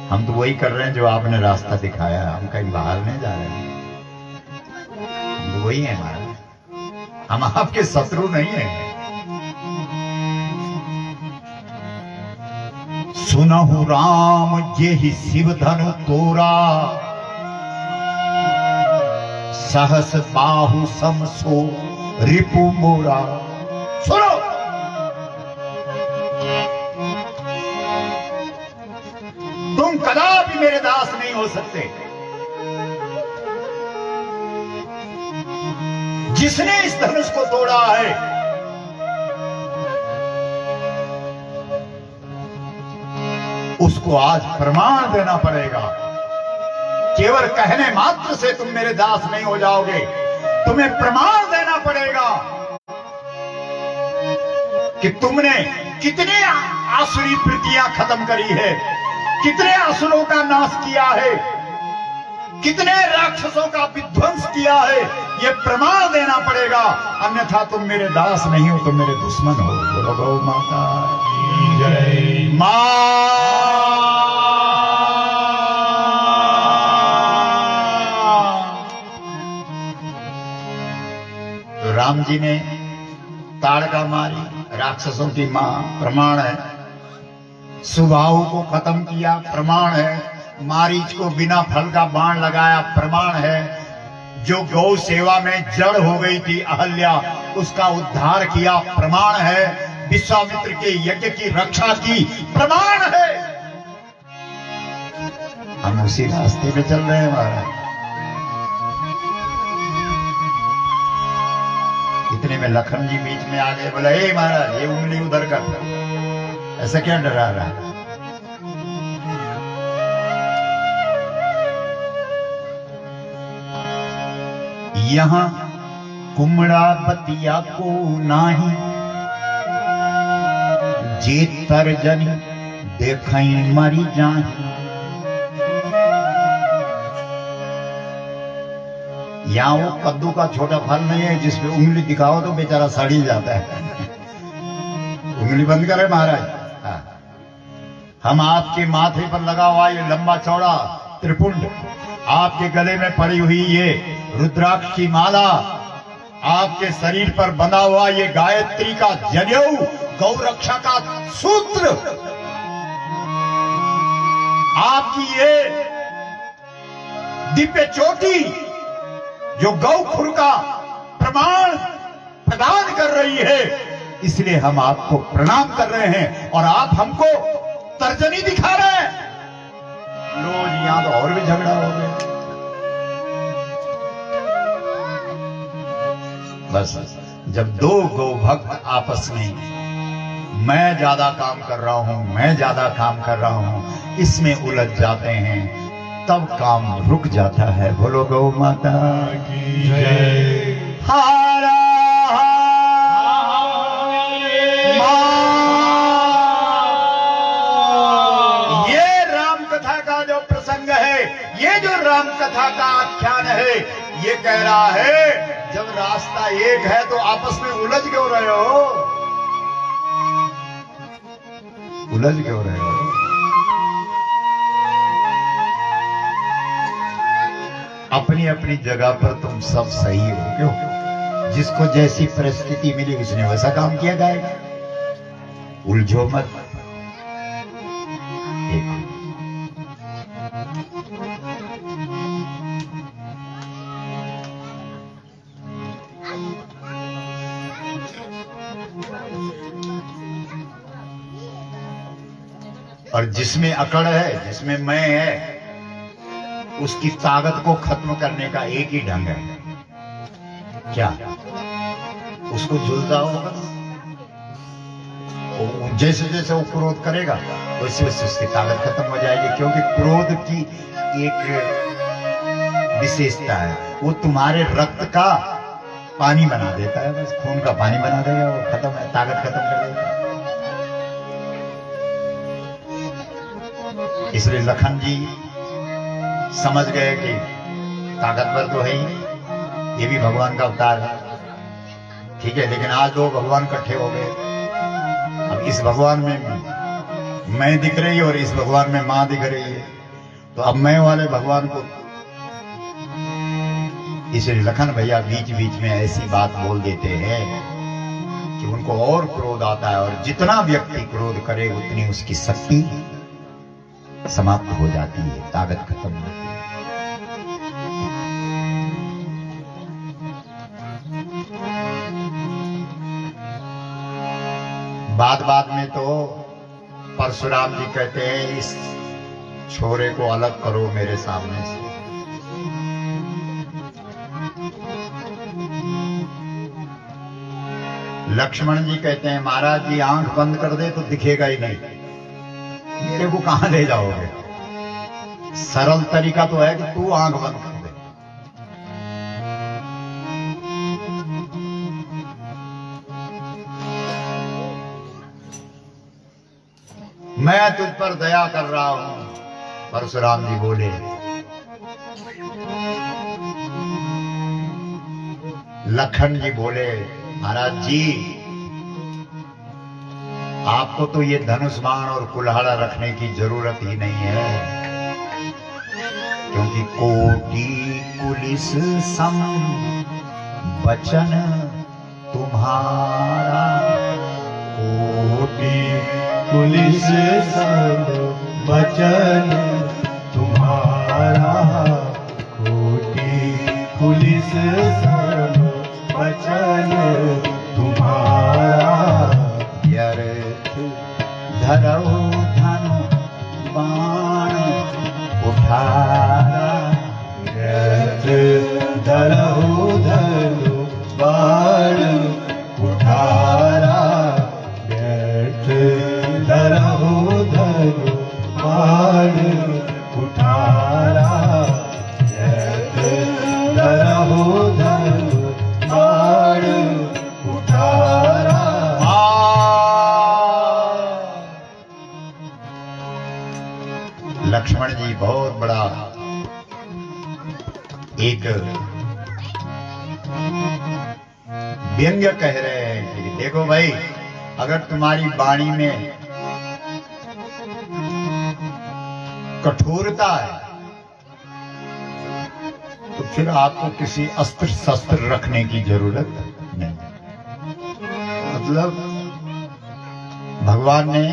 हम तो वही कर रहे हैं जो आपने रास्ता दिखाया है, हम कहीं बाहर नहीं जा रहे हैं, हम तो वही हैं महाराज, हम आपके शत्रु नहीं हैं। सुनहु राम जे ही शिव धनु तोरा, सहस बाहु समसो रिपु मोरा। सुनो, तुम कदापि मेरे दास नहीं हो सकते। जिसने इस धनुष को तोड़ा है, उसको आज प्रमाण देना पड़ेगा। केवल कहने मात्र से तुम मेरे दास नहीं हो जाओगे, तुम्हें प्रमाण देना पड़ेगा कि तुमने कितने आसुरी वृत्तियां खत्म करी है, कितने असुरों का नाश किया है, कितने राक्षसों का विध्वंस किया है, यह प्रमाण देना पड़ेगा, अन्यथा तुम मेरे दास नहीं हो, तुम मेरे दुश्मन हो। बोलो गौ माता की जय। मां तो राम जी ने ताड़का मारी, राक्षसों की मां, प्रमाण है। सुबाहु को खत्म किया, प्रमाण है। मारीच को बिना फल का बाण लगाया, प्रमाण है। जो गौ सेवा में जड़ हो गई थी अहल्या, उसका उद्धार किया, प्रमाण है। विश्वामित्र के यज्ञ की रक्षा की, प्रमाण है। हम उसी रास्ते पे चल रहे हैं महाराज। इतने में लखन जी बीच में आ गए, बोला ए महाराज ये उंगली उधर कर, ऐसा क्या डरा रहा है? यहां कुमड़ा बतिया को नाही, जे तरजनी देखई मरी जाही। यहां वो कद्दू का छोटा फल नहीं है जिसपे उंगली दिखाओ तो बेचारा सड़ ही जाता है। उंगली बंद करे महाराज। हाँ। हम आपके माथे पर लगा हुआ ये लंबा चौड़ा त्रिपुंड, आपके गले में पड़ी हुई ये रुद्राक्ष की माला, आपके शरीर पर बंधा हुआ ये गायत्री का जनेऊ, गौ रक्षा का सूत्र, आपकी ये दिव्य चोटी जो गौ खुर का प्रमाण प्रदान कर रही है, इसलिए हम आपको प्रणाम कर रहे हैं और आप हमको तर्जनी दिखा रहे हैं। लो जी, यहां तो और भी झगड़ा हो गया। बस जब दो गौ भक्त आपस में मैं ज्यादा काम कर रहा हूं, मैं ज्यादा काम कर रहा हूं, इसमें उलझ जाते हैं, तब काम रुक जाता है। बोलो गौ माता की जय। हारा ये राम कथा का जो प्रसंग है, ये जो राम कथा का आख्यान है, ये कह रहा है जब रास्ता एक है तो आपस में उलझ क्यों रहे हो? उलझ क्यों रहे हो? अपनी अपनी जगह पर तुम सब सही हो। क्यों? जिसको जैसी परिस्थिति मिली उसने वैसा काम किया जाएगा। उलझो मत। देखो और जिसमें अकड़ है, जिसमें मैं है, उसकी ताकत को खत्म करने का एक ही ढंग है। क्या? उसको झुलसाओ बस। जैसे जैसे वो क्रोध करेगा तो इससे उसकी ताकत खत्म हो जाएगी, क्योंकि क्रोध की एक विशेषता है, वो तुम्हारे रक्त का पानी बना देता है, बस खून का पानी बना देगा, वो खत्म है, ताकत खत्म कर देगा। इसलिए लखन जी समझ गए कि ताकतवर तो है ही, ये भी भगवान का अवतार है, ठीक है, लेकिन आज दो भगवान इकट्ठे हो गए। अब इस भगवान में मैं दिख रही है और इस भगवान में मां दिख रही है, तो अब मैं वाले भगवान को, इसलिए लखन भैया बीच बीच में ऐसी बात बोल देते हैं कि उनको और क्रोध आता है, और जितना व्यक्ति क्रोध करे उतनी उसकी शक्ति समाप्त हो जाती है, ताकत खत्म होती है। बात बात में तो परशुराम जी कहते हैं इस छोरे को अलग करो मेरे सामने से। लक्ष्मण जी कहते हैं महाराज जी आंख बंद कर दे तो दिखेगा ही नहीं, मेरे को कहां ले जाओगे? सरल तरीका तो है कि तू आंख बंद कर दे। मैं तुझ पर दया कर रहा हूं, परशुराम जी बोले। लखन जी बोले महाराज जी आपको तो ये धनुष बाण और कुल्हाड़ा रखने की जरूरत ही नहीं है, क्योंकि कोटि पुलिस सम वचन तुम्हारा, कोटि पुलिस सब वचन तुम्हारा, कोटि पुलिस सब वचन तुम्हारा, व्यर्थ धरौ धनु बाण उठारा, व्यर्थ धरौ धनु बाण उठारा, व्यर्थ धरौ धनु बाण उठारा, व्यर्थ धरौ धनु बाण उठारा। लक्ष्मण जी बहुत बड़ा एक व्यंग्य कह रहे हैं कि देखो भाई, अगर तुम्हारी वाणी में कठोरता है तो फिर आपको किसी अस्त्र शस्त्र रखने की जरूरत नहीं। मतलब भगवान ने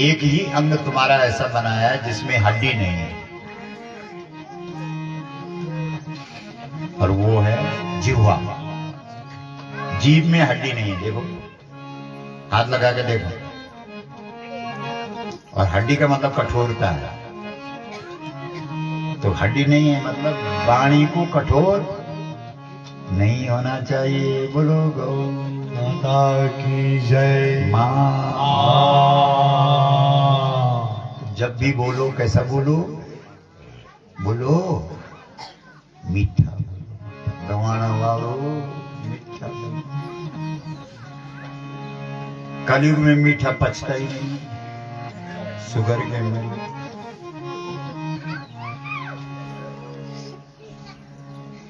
एक ही अंग तुम्हारा ऐसा बनाया है जिसमें हड्डी नहीं है, और वो है जिह्वा। जीभ में हड्डी नहीं है, देखो हाथ लगा के देखो, और हड्डी का मतलब कठोरता है, तो हड्डी नहीं है मतलब वाणी को कठोर नहीं होना चाहिए। बोलो गौ माता की जय। मां। जब भी बोलो कैसा बोलो? बोलो मीठा, गवाना वालो मीठा। कलयुग में मीठा पचता ही नहीं, शुगर के में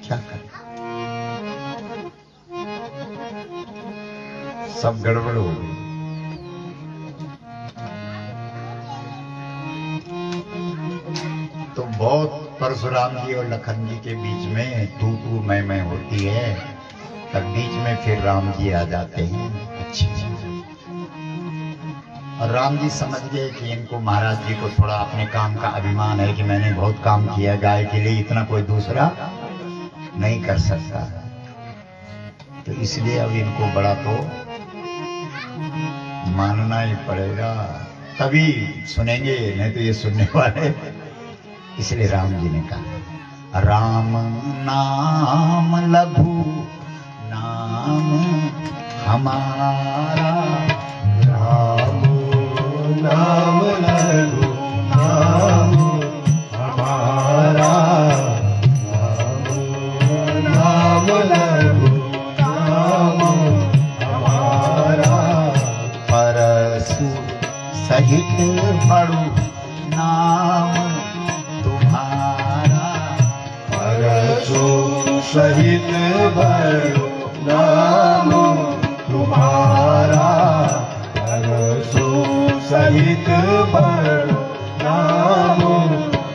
क्या करें, सब गड़बड़ हो गई। तो बहुत परशुराम जी और लखन जी के बीच में तू तू मैं होती है, तब बीच में फिर राम जी आ जाते हैं। अच्छी और राम जी समझ गए कि इनको महाराज जी को थोड़ा अपने काम का अभिमान है कि मैंने बहुत काम किया गाय के लिए, इतना कोई दूसरा नहीं कर सकता, तो इसलिए अब इनको बड़ा तो मानना ही पड़ेगा, तभी सुनेंगे, नहीं तो ये सुनने वाले। इसलिए राम जी ने कहा राम नाम लघु नाम हमारा, राम नाम सहित बड़ू नाम तुम्हारा। परसो सहित बड़ो नाम तुम्हारा। परसो सहित बड़ो नाम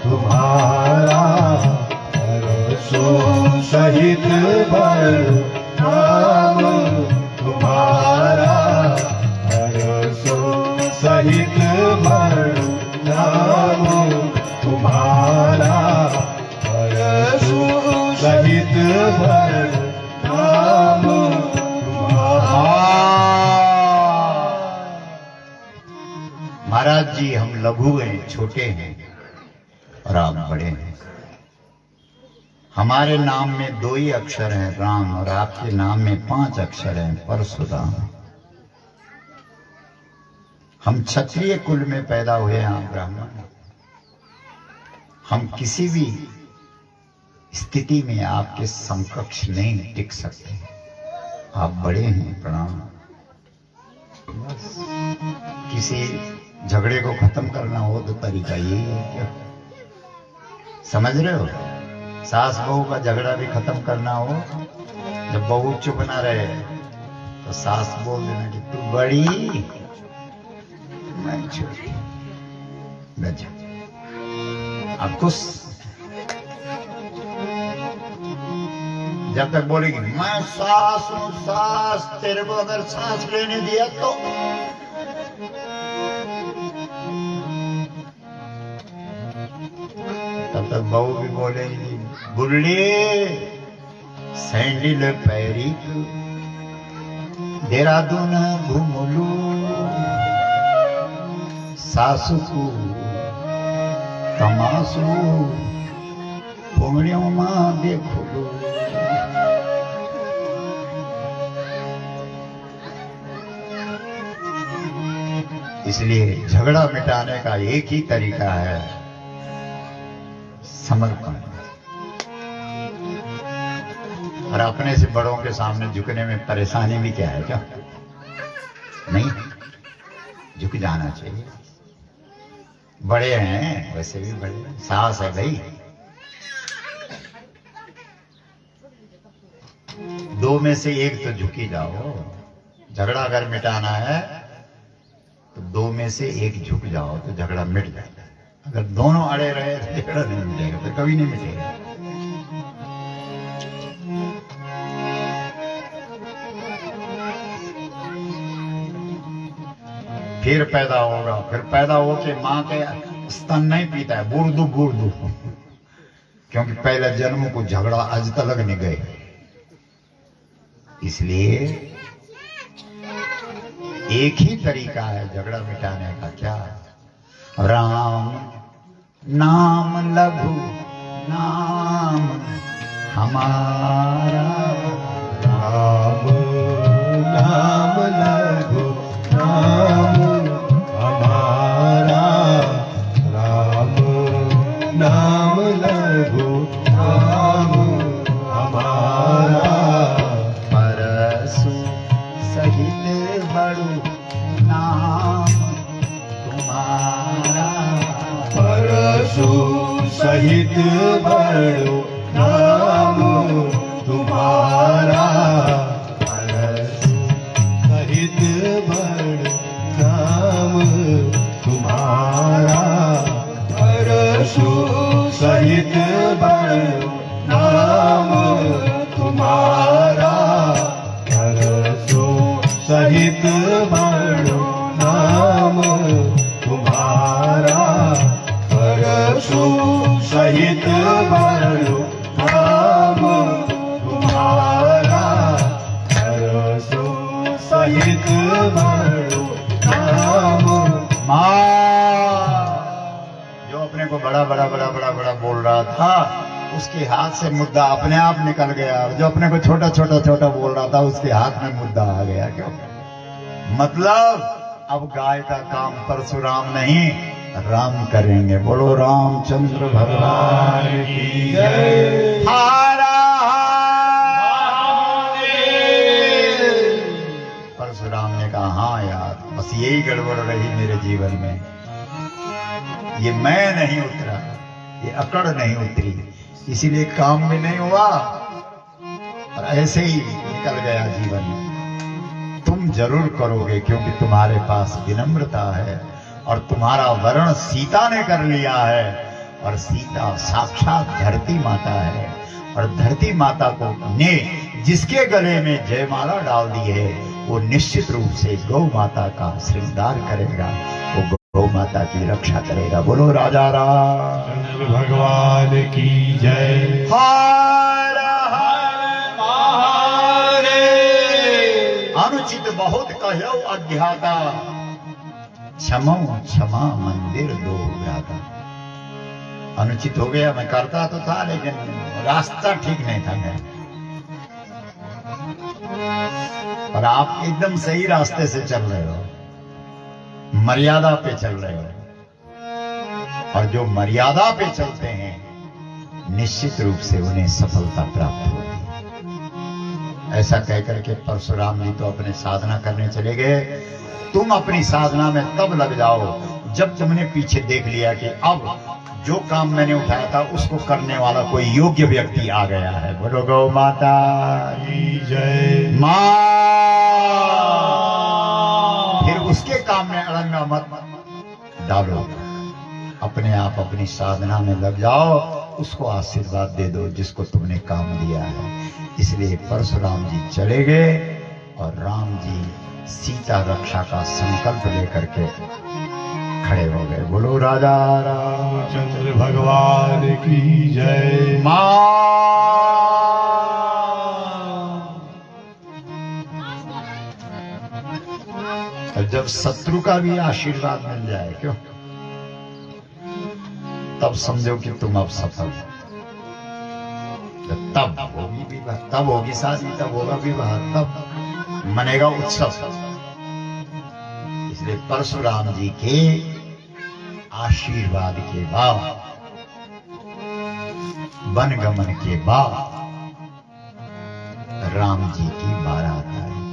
तुम्हारा। परसो सहित बड़ो नाम तुम्हारा। परसो सहित बड़ो नाम तुम्हारा। परसो सहित बड़ो नाम तुम्हारा। महाराज जी, हम लघु हैं, छोटे हैं और आप बड़े हैं। हमारे नाम में 2 ही अक्षर हैं, राम, और आपके नाम में 5 अक्षर हैं, परशुराम। हम क्षत्रिय कुल में पैदा हुए हैं, आप ब्राह्मण। हम किसी भी स्थिति में आपके समकक्ष नहीं टिक सकते। आप बड़े हैं, प्रणाम। किसी झगड़े को खत्म करना हो तो तरीका यही है क्या? समझ रहे हो? सास बहू का झगड़ा भी खत्म करना हो, जब बहू चुप ना रहे तो सास बोल देना कि तू बड़ी मैं छोटी। अब खुश। जब तक बोलेगी मैं सास हूं, सास, तेरे को अगर सांस लेने दिया तो तब तक बहू भी बोलेगी बुल्ली सैंडल पैरी देहरादून घूमलू। सासू को तमाशू पुंगड़ियों में देखो लो। इसलिए झगड़ा मिटाने का एक ही तरीका है, समर्पण। और अपने से बड़ों के सामने झुकने में परेशानी भी क्या है? क्या नहीं, झुक जाना चाहिए। बड़े हैं, वैसे भी बड़े हैं, सास है भाई। 2 में से एक तो झुकी जाओ। झगड़ा अगर मिटाना है तो 2 में से एक झुक जाओ तो झगड़ा मिट जाएगा। अगर दोनों अड़े रहे तो झगड़ा नहीं मिटेगा, तो कभी नहीं मिटेगा। फिर पैदा होगा, फिर पैदा होके मां के स्तन नहीं पीता है, बुर्दू बुर्दू, क्योंकि पहले जन्म को झगड़ा आज तक नहीं गए। इसलिए एक ही तरीका है झगड़ा मिटाने का, क्या? राम नाम लघु नाम हमारा। राम नाम लघु नाम हमारा। राम नाम लघु नाम हमारा। परसु सहित बड़ू नाम तुम्हारा। परसो सहित बड़ो नाम तुम्हारा। परसो सहित बड़ो नाम तुम्हारा। परसो सहित बड़ो नाम तुम्हारा। परसो सहित बड़ो नाम तुम्हारा। परसो सहित बड़ो नाम तुम्हारा। परसो सहित बड़ो नाम। जो अपने को बड़ा बड़ा बड़ा बड़ा बड़ा बोल रहा था, उसके हाथ से मुद्दा अपने आप निकल गया, और जो अपने को छोटा छोटा छोटा बोल रहा था उसके हाथ में मुद्दा आ गया। क्यों? मतलब अब गाय का काम परशुराम नहीं, राम करेंगे। बोलो रामचंद्र भगवान की जय। परशुराम ने कहा हाँ यार, बस यही गड़बड़ रही मेरे जीवन में। ये मैं नहीं उतरा, ये अकड़ नहीं उतरी, इसीलिए काम में नहीं हुआ और ऐसे ही निकल गया जीवन। तुम जरूर करोगे क्योंकि तुम्हारे पास विनम्रता है और तुम्हारा वर्ण सीता ने कर लिया है और सीता साक्षात धरती माता है और धरती माता को ने जिसके गले में जयमाला डाल दी है वो निश्चित रूप से गौ माता का श्रृंगार करेगा, वो गौ माता की रक्षा करेगा। बोलो राजा राम भगवान की जय। हर हर महादेव। अनुचित बहुत कहो अज्ञाता, क्षमो क्षमा मंदिर दो भ्राता। अनुचित हो गया, मैं करता तो था लेकिन रास्ता ठीक नहीं था मेरा, और आप एकदम सही रास्ते से चल रहे हो, मर्यादा पे चल रहे हो, और जो मर्यादा पे चलते हैं निश्चित रूप से उन्हें सफलता प्राप्त होगी। ऐसा कहकर के परशुराम जी तो अपने साधना करने चले गए। तुम अपनी साधना में तब लग जाओ जब तुमने पीछे देख लिया कि अब जो काम मैंने उठाया था उसको करने वाला कोई योग्य व्यक्ति आ गया है। बोलो गौ माता की जय। मां। फिर उसके काम में अड़ंगा मत डालो, अपने आप अपनी साधना में लग जाओ, उसको आशीर्वाद दे दो जिसको तुमने काम दिया है। इसलिए परशुराम जी चले गए और राम जी सीता रक्षा का संकल्प लेकर के खड़े हो गए। बोलो राजा रामचंद्र भगवान की जय। मां। जब शत्रु का भी आशीर्वाद मिल जाए क्यों, तब समझो कि तुम अब सफल हो। तब होगी विवाह, तब होगी शादी, तब होगा विवाह, तब मनेगा उत्सव। इसलिए परशुराम जी के आशीर्वाद के बाद, वनगमन के बाद राम जी की बारात आई।